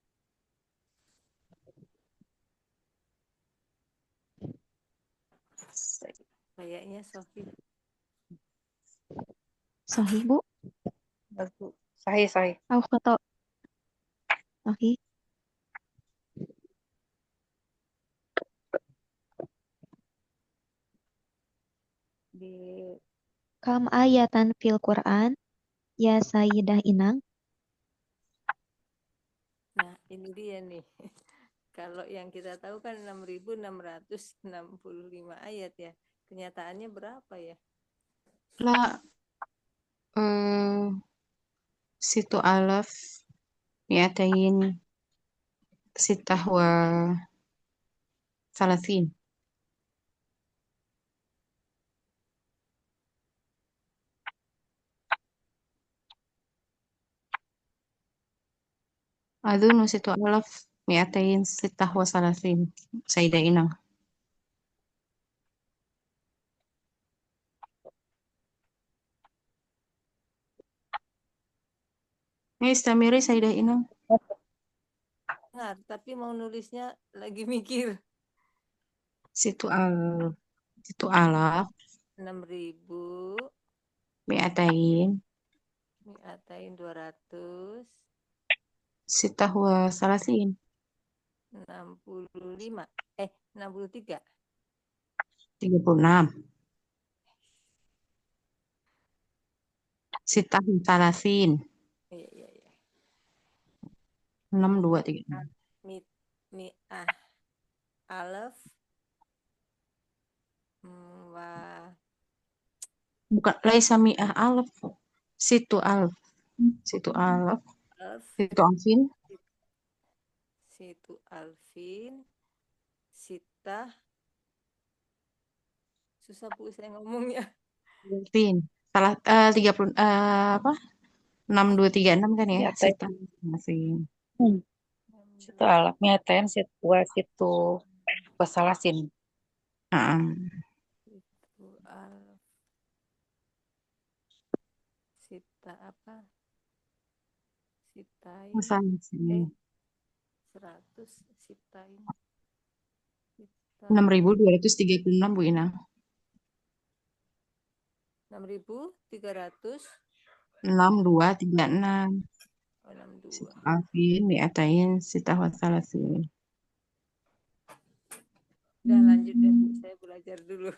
G: kayaknya Sofi.
F: Sahih, Bu?
E: Sahih.
F: Au khata? Sahih. Kam ayatan fil Quran ya Sayyidah Inang.
G: Nah, ini dia nih. Kalau yang kita tahu kan 6.665 ayat ya. Kenyataannya berapa ya?
K: La situ alaf mi'atain sitah wa salasin. Adunu situ alaf mi'atain sitah wa salasin. Sayyidah Inang. Ini istamiri Sayyidah Inang.
G: Dengar, tapi mau nulisnya lagi mikir.
K: Situ alaf
G: 6.000
K: mi'atain
G: mi'atain 200
K: sitah wa salasin.
G: 65 63
K: 36. Sitah wa salasin.
G: Iya.
K: 6236.
G: Mi'ah alaf wa
K: Bukan laisa mi'ah alaf. Situ alaf. Situ alaf.
G: alf
K: Situ alfin.
G: situ alfin sitah susah Bu saya ngomongnya.
K: Alfin. Salah 30 apa? 6236 kan ya?
E: Mi'atain.
K: Sitah alfin.
E: Situ alaq mi'atain situ wasalasin.
G: Situ alf sitah apa? Sitain
K: Wasalasin.
G: 100 sitain
K: 6236 Bu Ina.
G: 6.300
K: 6236.
G: 62.
K: Alfin mi'atain sitah wasalasin.
G: Udah lanjut deh Bu, saya belajar dulu.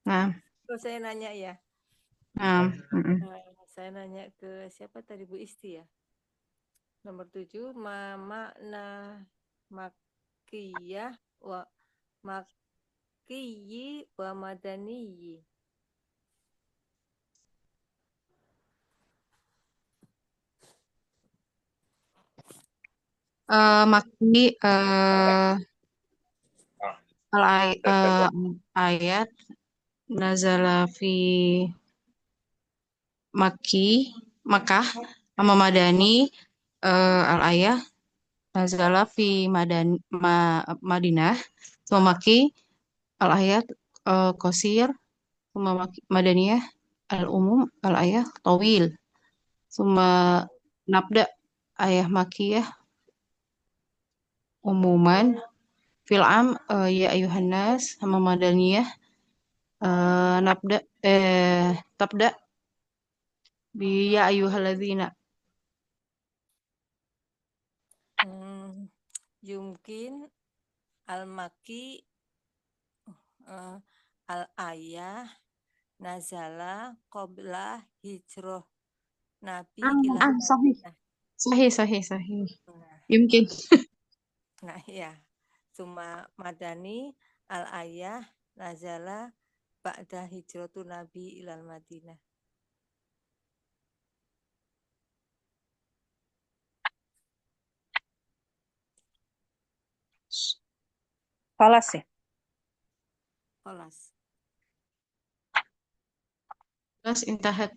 K: Nah,
G: Terus saya nanya ya. Saya nanya ke siapa tadi Bu Isti ya. Nomor 7 makna makiyah wa Makkiyi wa madaniyi.
K: Maki ayat nazala fi Makkah sama Madani al ayah nazala fi Madinah sama Maki al ayat qasir sama Madaniyah al umum al ayah tawil sama nabda ayah makiyah umuman fil am ya ayuhan nas sama Madaniyah nabda tabda bi ya ayyuhalladzina.
G: Yumkin al-Makki al-ayah nazala qabla hijrah Nabi ila
K: Sahih.
G: Madinah.
K: Sahih. Yumkin.
G: Nah ya, Suma Madani al-ayah nazala ba'da hijratu Nabi ilal Madinah.
E: Falas ya.
G: Kelas.
K: Terus intahat.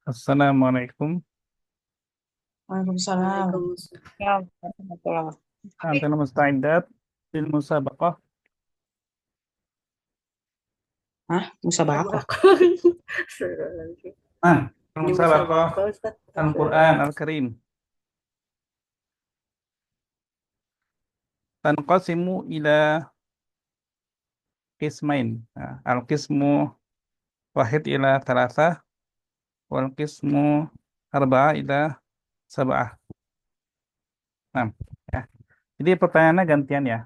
A: Assalamualaikum.
K: Waalaikumsalam.
C: Waalaikumsalam.
A: Antum musta'iddat lil musabaqah.
K: Musabaqah.
A: Musabaqah
C: Ustaz.
A: Al-Quran Al-Karim. Tanqasimu ila qismain. Al-qismu wahid ila thalathah wal qismu arba'ah ila sab'ah. Nah, ya. Jadi pertanyaannya gantian ya.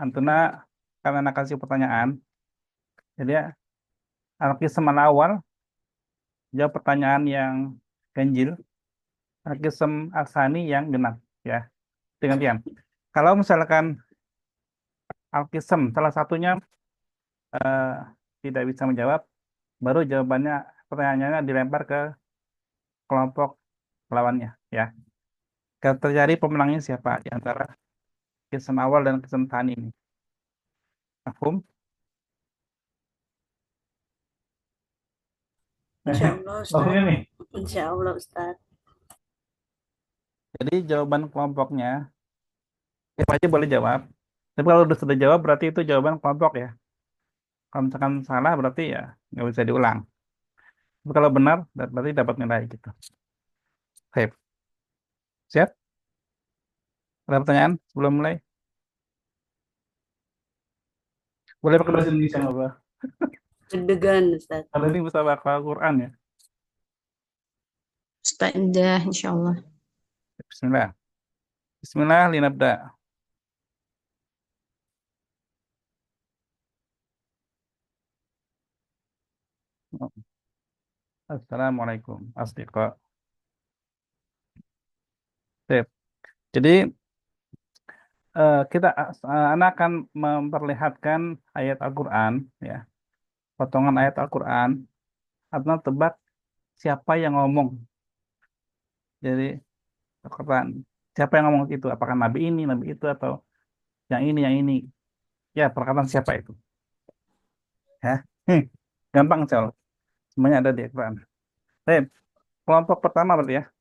A: Antuna karena nak kasih pertanyaan. Jadi ya, al-qism al-awal jawab pertanyaan yang ganjil. Al-qism al-tsani yang genap ya. Gantian. Kalau misalkan al-qism salah satunya tidak bisa menjawab, baru jawabannya pertanyaannya dilempar ke kelompok lawannya ya. Kalau terjadi pemenangnya siapa di antara qism awal dan qism tsani ini? Mafhum?
C: Insyaallah Ustaz.
A: Ini.
C: Insyaallah Ustaz.
A: Jadi jawaban kelompoknya siapa aja boleh jawab. Tapi kalau sudah jawab berarti itu jawaban kelompok ya. Kalau misalkan salah berarti ya nggak bisa diulang. Tapi kalau benar berarti dapat nilai gitu. Oke. Siap? Ada pertanyaan sebelum mulai? Boleh pakai bahasa Indonesia nggak, Pak?
C: Deg-degan Ustaz.
A: Kalau ini bisa baca Al-Quran ya.
K: Musta'idah insyaallah.
A: Bismillah. Bismillah linabda. Assalamualaikum asdiqa. Sip. Jadi kita anak akan memperlihatkan ayat Al-Quran ya. Potongan ayat Al-Quran atau tebak siapa yang ngomong. Jadi Al-Quran siapa yang ngomong itu? Apakah nabi ini, nabi itu atau yang ini? Ya, perkataan siapa itu? Ya. Gampang soal. Semuanya ada di Al-Quran. Baik, kelompok pertama berarti ya.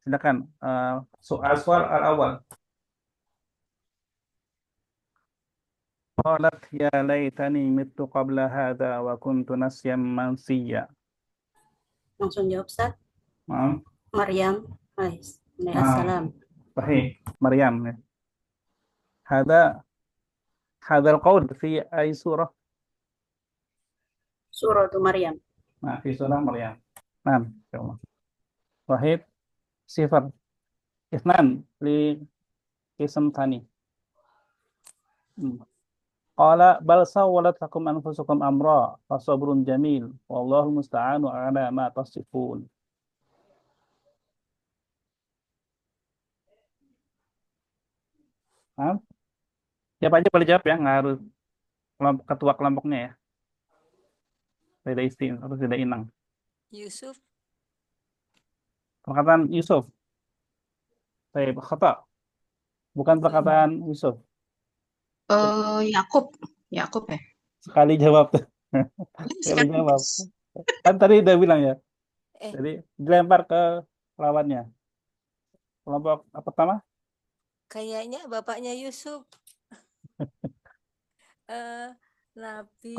A: Silakan. Soal al-awal. Qalat ya laitani mittu qabla hadha wa kuntu nasyan mansiya.
C: Langsung jawab, Ustaz.
A: Naam.
C: Maryam. Assalam.
A: Sahih. Maryam. Hadha al-qawl fi ay surah?
C: Surah Maryam.
A: Nah, fi surah Maryam. Naam. Insyaallah. Wahid. Sifar. Ithnan li ism thani. Qala bal sawwalat lakum anfusukum amra fasabrun jamil wallahu musta'anu ala ma tasifun. Nah, siapa aja boleh jawab ya, nggak harus ketua kelompoknya ya. Tidak istin atau tidak inang.
G: Yusuf.
A: Perkataan Yusuf. Baik, khata. Bukan perkataan Yusuf.
K: Yakub. Yakub ya.
A: Sekali jawab. Sekali jawab. Kan tadi udah bilang ya. Jadi dilempar ke lawannya. Kelompok apa pertama?
G: Kayaknya bapaknya Yusuf. Nabi.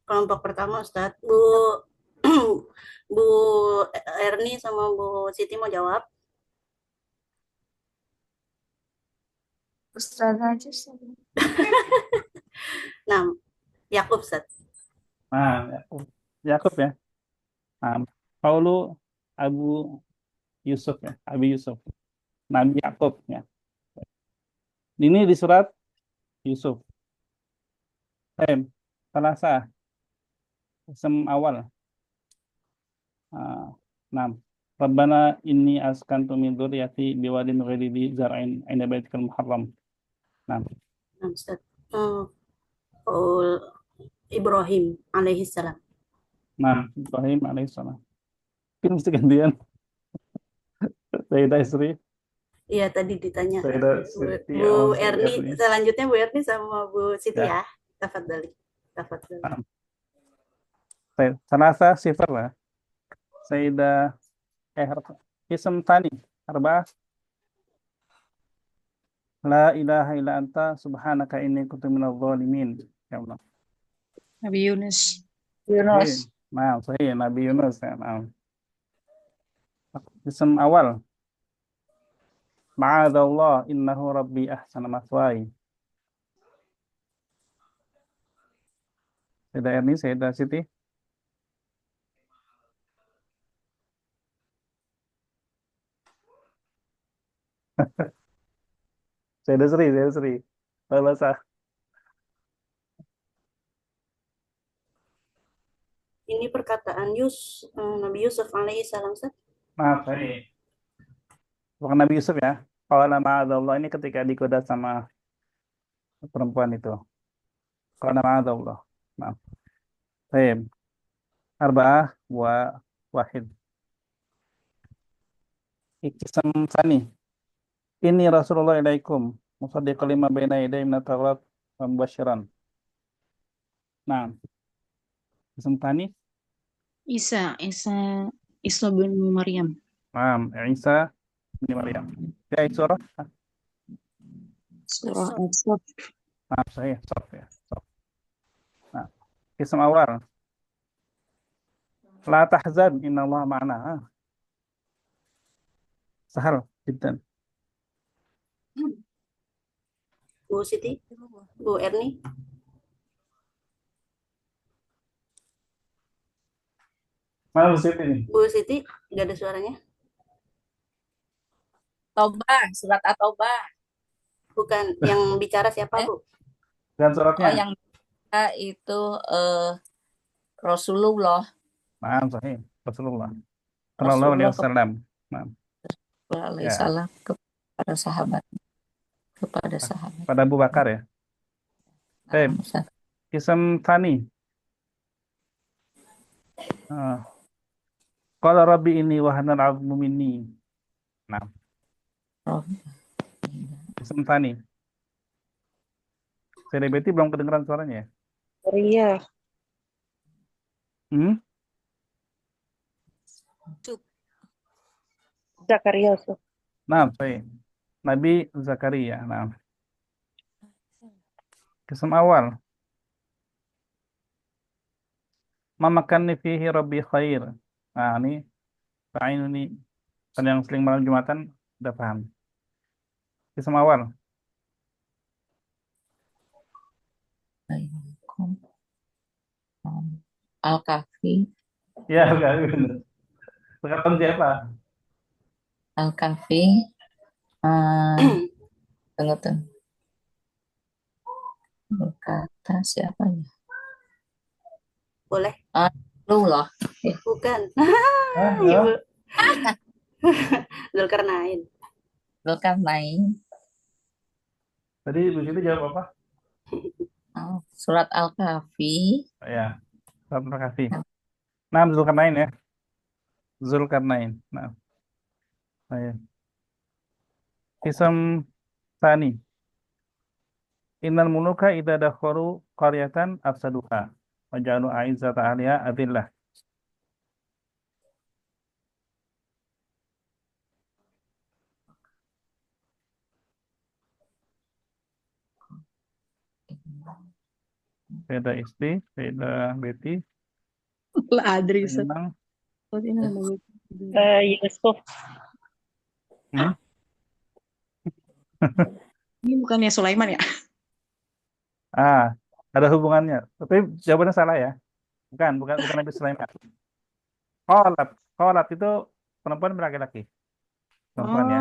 C: Kelompok pertama, Ustadz. Bu Erni sama Bu Siti mau jawab.
B: Ustazah aja sih.
C: Nah, Yakub, Ustadz.
A: Nah, Yakub ya. Nah, Paulu Abu Yusuf ya, Abi Yusuf. Nabi Yakub ya. Ini di surat Yusuf. Salasa. Ism awal. Nah, Rabbana inni askantu min dzurriyyati biwadin ghairi dzi zar'in 'inda baitikal muharram. Nah,
C: Ustaz. Ibrahim alaihi salam.
A: Nah, Ibrahim alaihissalam. Mungkin mesti gantian. Sayyidah Isri.
C: Iya, tadi ditanya.
A: Siti,
C: Bu Erni,
A: Erni.
C: selanjutnya Bu Erni sama Bu Siti ya. Tafadhali.
A: Salasa sifar lah. Sayyidah ism tani arba'ah. La ilaha illa anta subhanaka inni kuntu minadh dhalimin. Ya Allah.
K: Nabi Yunus.
A: Nah, sahih Nabi Yunus ya. Nah. Ism awal. Ma'adzallah innahu rabbi ahsana maswaya. Sayyidah Erni, Sayyidah Siti. Sayyidah Sri. Bahasa.
C: Ini perkataan Nabi Yusuf alaihi salam, Ustaz.
A: Maaf, sahih. Bukan Nabi Yusuf ya. Qala ma'adzallah ini ketika digoda sama perempuan itu. Qala ma'adzallah. Maaf. Baik. Arba'ah wa wahid. Iktisam sani. Ini Rasulullah ilaikum musaddiqan lima baina yaday min at-taurat wa mubasyiran. Nah. Iktisam sani.
K: Isa bin Maryam.
A: Nah, Isa bin Maryam. Ya, surah.
K: Surah As-Saff.
A: Nah, saya Saff ya. Nah, kisah awal. La tahzan innallaha ma'ana. Sahal jiddan.
C: Bu Siti, Bu Erni.
A: Mana Bu Siti nih?
C: Bu Siti, nggak ada suaranya.
D: Taubah, surat At-Taubah.
C: Bukan, yang bicara siapa, Bu?
A: Dan suratnya?
D: Oh, yang itu Rasulullah.
A: Nah, sahih. Rasulullah. Sallallahu alaihi wasallam. Nah.
D: Waalaikumsalam kepada sahabat.
A: Pada Abu Bakar ya. Baik. Kisam Tani. Qala rabbi inni wahanal 'azmu minni. Nah. Kisam Tani. Selebriti belum kedengeran suaranya ya?
E: Iya. Zakaria, Ustaz.
A: Nah, baik. Nabi Zakaria. Nah, kisah awal. Mamakanni fihi rabbi khair. Nah, ini ini kan yang sering malam Jumatan udah paham. Kisah awal.
D: Al-Kahfi.
A: Ya, benar. Perkataan siapa?
D: Al-Kahfi. Tunggu. Berkata siapa ya?
C: Boleh?
D: Lu loh.
C: Bukan.
A: Ya.
C: Ibu. Zulkarnain.
D: Zulkarnain.
A: Tadi Bu Siti jawab apa?
D: Surat Al-Kahfi.
A: Ya, surat Al-Kahfi. Nah, Zulkarnain ya. Zulkarnain. Nah, saya. Ism Tani. Innal muluka idza dakhalu qaryatan afsaduha wa ja'alu a'izzata ahliha adillah. Beda istri, beda Betty.
K: Lah Adri, Ustaz.
A: Memang.
E: Yusuf.
K: Ini bukannya Sulaiman ya?
A: Ada hubungannya. Tapi jawabannya salah ya. Bukan Nabi Sulaiman. Qolat itu perempuan laki-laki. Perempuan ya.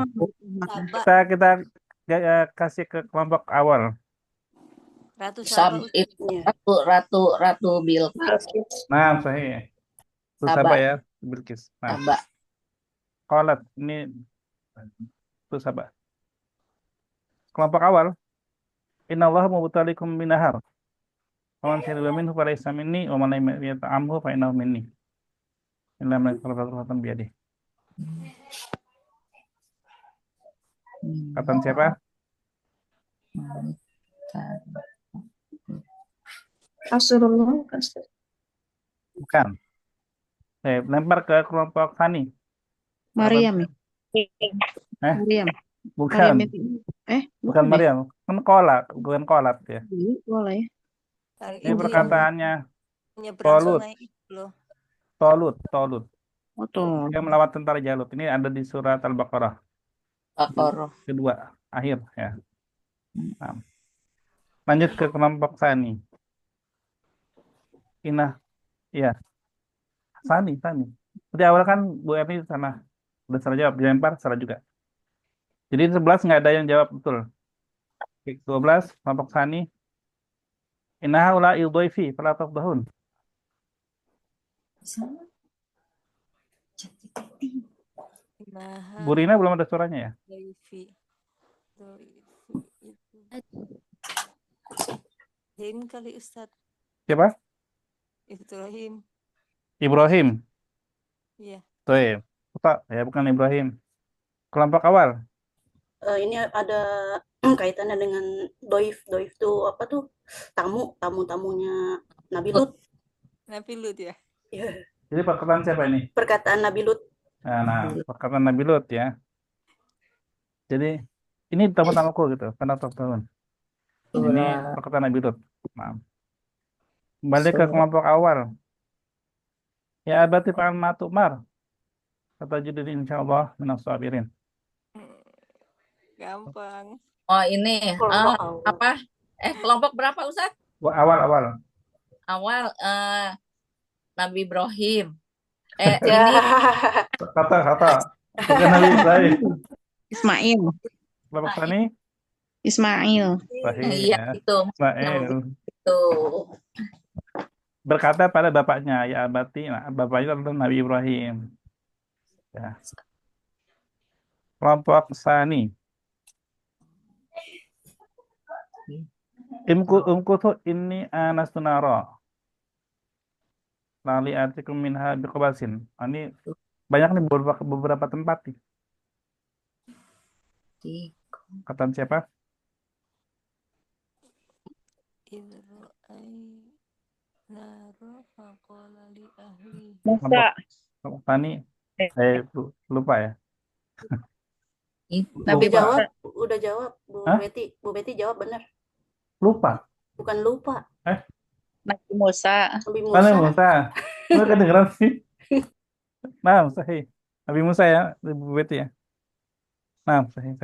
A: Kita kasih ke kelompok awal.
G: Ratu Saba.
D: Ratu Bilqis.
A: Nah, sahih. Itu Saba ya, Bilqis. Nah.
D: Saba.
A: Qalat ini itu Saba. Kelompok awal. Innallaha mubtaliikum binahar. Wa man shariba minhu falaysa minni wa man lam yat'amhu fa innahu minni. Illa man shariba biyadihi. Kapan siapa?
B: Rasulullah.
A: Bukan. Saya lempar ke kelompok Fani.
K: Maryam.
A: Maryam. Bukan.
K: Maryam
A: bukan Maryam. Kan bukan kolat ya.
K: Boleh.
A: Ini perkataannya Tolut. Dia melawan tentara Jalut. Ini ada di surat Al-Baqarah. Kedua, akhir ya. Nah. Lanjut ke kelompok Sani. Iya. Sani. Tadi awal kan Bu Erni sana udah salah jawab, dilempar salah juga. Jadi 11 nggak ada yang jawab betul. 12 kelompok Sani. Innaha ula idhaifi fala tafdahun. Bu Rina belum ada suaranya ya?
G: Ibrahim kali Ustaz.
A: Siapa? Ibrahim.
G: Iya.
A: Tuh, ya bukan Ibrahim. Kelompok awal.
C: Ini ada kaitannya dengan doif itu apa tuh? Tamunya Nabi Lut.
G: Nabi Lut ya.
C: Iya.
A: Jadi perkataan siapa ini?
C: Perkataan Nabi Lut.
A: Nah, perkataan Nabi Lut ya. Jadi ini tamu-tamuku gitu, karena tahun. Ini perkataan Nabi Lut. Nah. Kembali ke kelompok awal. Ya abati fa'al ma tu'mar. Kata judul insyaallah minas sabirin.
G: Gampang.
D: Oh ini apa? Kelompok berapa Ustaz?
A: Awal.
D: Awal Nabi Ibrahim.
A: Ini kata. Bukan Nabi Ibrahim.
K: Ismail.
A: Kelompok Sani?
K: Ismail.
D: Iya itu.
A: Ismail.
D: Itu.
A: Berkata pada bapaknya, ya abati, nah, bapaknya adalah Nabi Ibrahim. Ya. Kelompok Sani. Umkutu ini anastu nara. Lali atikum minha biqabasin. Ini banyak nih beberapa tempat nih. Kataan siapa?
E: Musa.
A: Fani, lupa ya.
C: Udah
A: Lupa.
C: jawab, udah jawab Bu
A: Hah?
C: Betty. Bu Betty jawab benar.
A: Lupa.
C: Bukan lupa.
E: Nabi Musa.
C: Nabi
A: Mana
C: Musa.
A: Musa? Lu kedengeran sih? Nah, sahih. Nabi Musa ya, Bu Betty ya. Nah, sahih.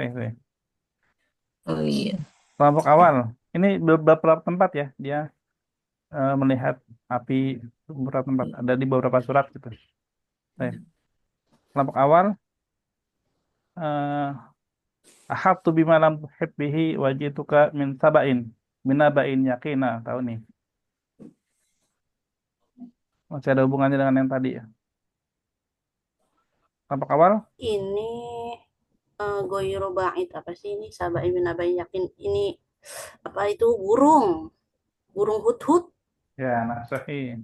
D: Oh iya.
A: Kelompok awal. Ini beberapa tempat ya, dia melihat api beberapa tempat. Ada di beberapa surat gitu. Baik. Kelompok awal. Ahabtu bima lam tuhib bihi wajituka min saba'in minaba'in yakina. Tahu nih. Masih ada hubungannya dengan yang tadi ya. Kelompok awal.
C: Ini goyro ba'id apa sih ini? Sabai minabai yakin. Ini apa itu? Burung hut-hut.
A: Ya, nah sahih.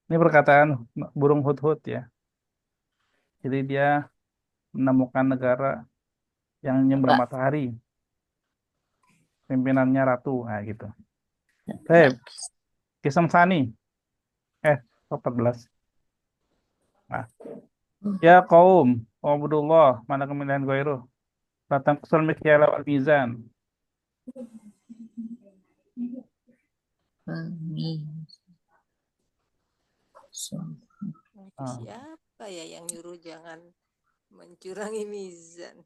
A: Ini perkataan burung hut-hut ya. Jadi dia menemukan negara yang nyembah matahari. Pimpinannya ratu, nah gitu. Baik. Kisam Sani. 14. Nah. Ya kaum, Abdullah, mana kemilihan ghairu. Datang kusal mikyala wal mizan.
G: Siapa ya yang nyuruh jangan mencurangi mizan?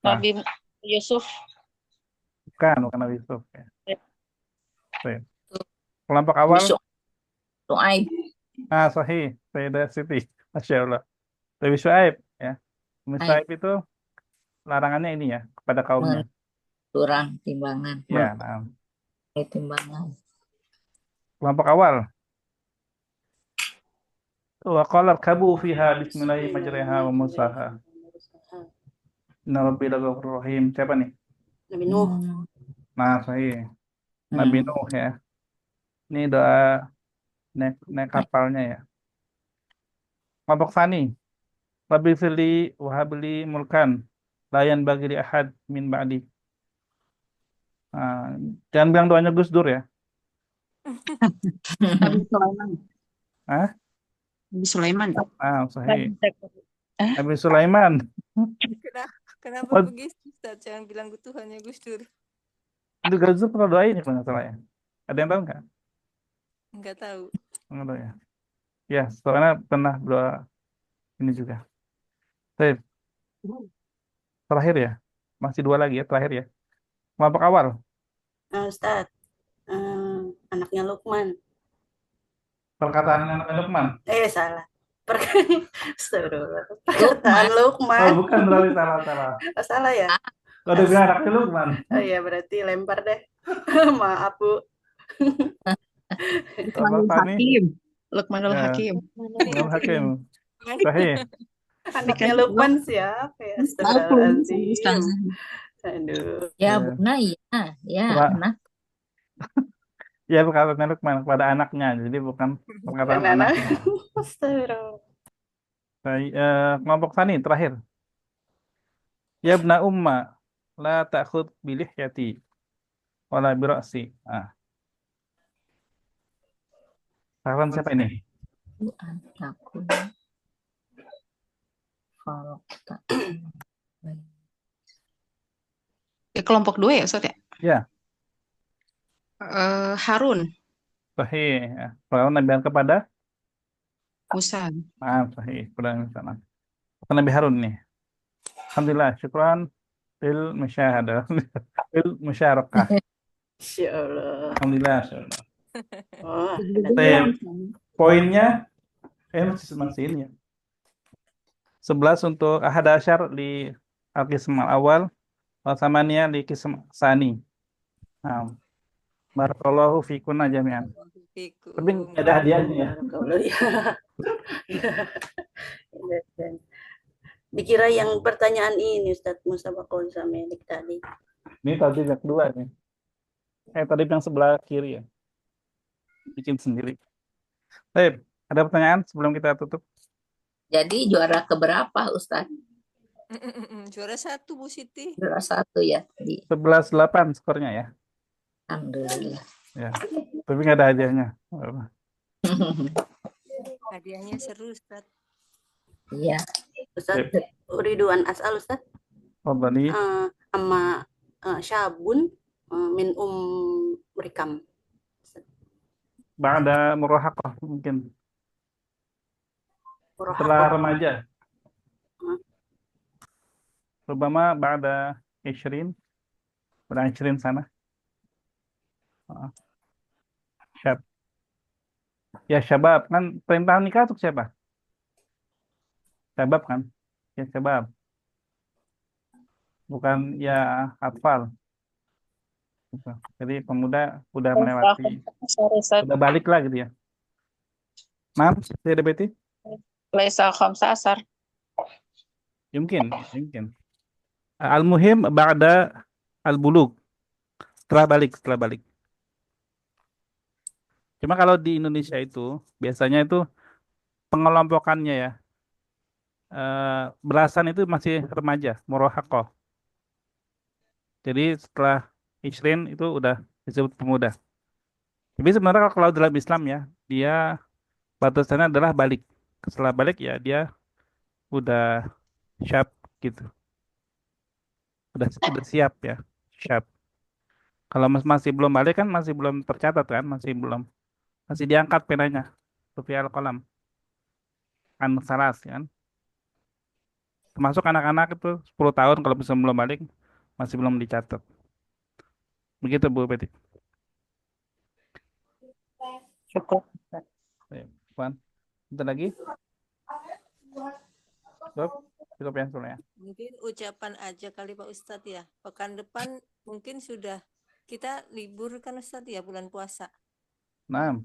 E: Nabi Yusuf.
A: Bukan Nabi Yusuf ya. Baik. Kelompok awal.
D: Su'aib.
A: Sahih. Sayyidah Siti. Masya Allah. Nabi Syuaib ya. Nabi Syuaib itu larangannya ini ya kepada kaumnya.
D: Curang timbangan.
A: Ya, nah.
D: Timbangan.
A: Kelompok awal. Wa qala kabu fiha bismillahi majriha wa mursaha. Inna rabbi laghafurur rahim. Siapa nih?
C: Nabi Nuh.
A: Nah, sahih. Nabi Nuh ya. Ini doa naik kapalnya ya. Kelompok Sani. Rabbi firli wa habli mulkan la yanbaghi li ahad min ba'di. Jangan bilang doanya Gus Dur ya.
K: Nabi Sulaiman. Nabi Sulaiman.
A: Sahih. Nabi Sulaiman.
G: Kenapa begitu Ustaz? Jangan bilang Tuhannya Gus Dur.
A: Itu Gus Dur pernah doain ya kalau nggak salah ya. Ada yang tahu nggak?
G: Enggak tahu.
A: Nggak tahu ya. Ya, soalnya pernah doa ini juga. Baik. Terakhir ya. Masih 2 lagi ya, terakhir ya. Kelompok awal.
C: Ustaz. Anaknya Luqman.
A: Perkataan anaknya Luqman.
C: Salah. Perkataan Luqman.
A: Oh, bukan berarti salah.
C: Salah ya?
A: Kalau dia bilang anaknya Luqman.
C: Oh iya, berarti lempar deh. Maaf, Bu.
K: Luqmanul Hakim. Luqmanul Hakim.
A: Luqmanul Hakim. Sahih.
C: Anaknya Luqman siapa ya? Astagfirullahaladzim. Aduh.
D: Ya, benar ya. Anak.
A: Ya, perkataan Luqman kepada anaknya. Jadi bukan perkataan anaknya.
C: Astagfirullah.
A: Kelompok Sani terakhir. Ya ibna umma la ta'khud bi lihyati wala bi ra'si. Saran siapa ini?
K: Kelompok 2 ya Ustaz ya?
A: Ya.
K: Harun.
A: Sahih. Perkataan Nabi kepada
K: Musa.
A: Sahih. Kepada Nabi Harun nih. Alhamdulillah, syukran bil musyahadah. Bil musyarakah.
C: Insyaallah.
A: Alhamdulillah, insyaallah.
C: Oh,
A: poinnya masih ini ya. 11 untuk ahad asyar di al-qism al-awal wa thamaniyah di qism sani. Barakallahu fikunna jami'an. Tapi nggak ada hadiahnya ya.
C: Dikira yang pertanyaan ini Ustadz Musabaqah Zamelik tadi.
A: Ini tadi yang kedua nih. Tadi yang sebelah kiri ya. Bikin sendiri. Baik, ada pertanyaan sebelum kita tutup?
D: Jadi juara keberapa Ustaz?
G: Juara 1 Bu Siti.
D: Juara 1 ya tadi.
A: 11-8 skornya ya.
D: Alhamdulillah.
A: Ya. Tapi nggak ada hadiahnya.
G: Hadiahnya seru Ustaz.
D: Iya.
C: Ustaz, uridu an as'al Ustaz.
A: Fadhali.
C: Amma syabun min rikam.
A: Ba'da murahaqah mungkin. Setelah remaja. Rubama ba'da 20. Ba'da 20 sana. Syab. Ya syabab. Kan perintah nikah untuk siapa? Syabab kan? Ya syabab. Bukan ya atfal. Jadi pemuda udah melewati, udah balik lah gitu ya. Nah, saya debeti?
E: Laisa khamsa asar.
A: Mungkin. Al-muhim ba'da al-bulug. Setelah balik. Cuma kalau di Indonesia itu biasanya itu pengelompokannya ya. Belasan itu masih remaja, murahaqah. Jadi setelah Ishrin itu udah disebut pemuda. Tapi sebenarnya kalau dalam Islam ya, dia batasannya adalah balik. Setelah balik ya dia udah syab gitu. Udah siap ya, syab. Kalau masih belum balik kan masih belum tercatat kan, masih diangkat penanya. Rufi'al qalam. An salas kan. Termasuk anak-anak itu 10 tahun kalau belum balik masih belum dicatat. Begitu Bu Betty.
E: Cukup.
A: Puan, bentar lagi. Cukup ya soalnya.
G: Mungkin ucapan aja kali Pak Ustadz ya. Pekan depan mungkin sudah kita libur kan Ustadz ya bulan puasa.
A: Nah,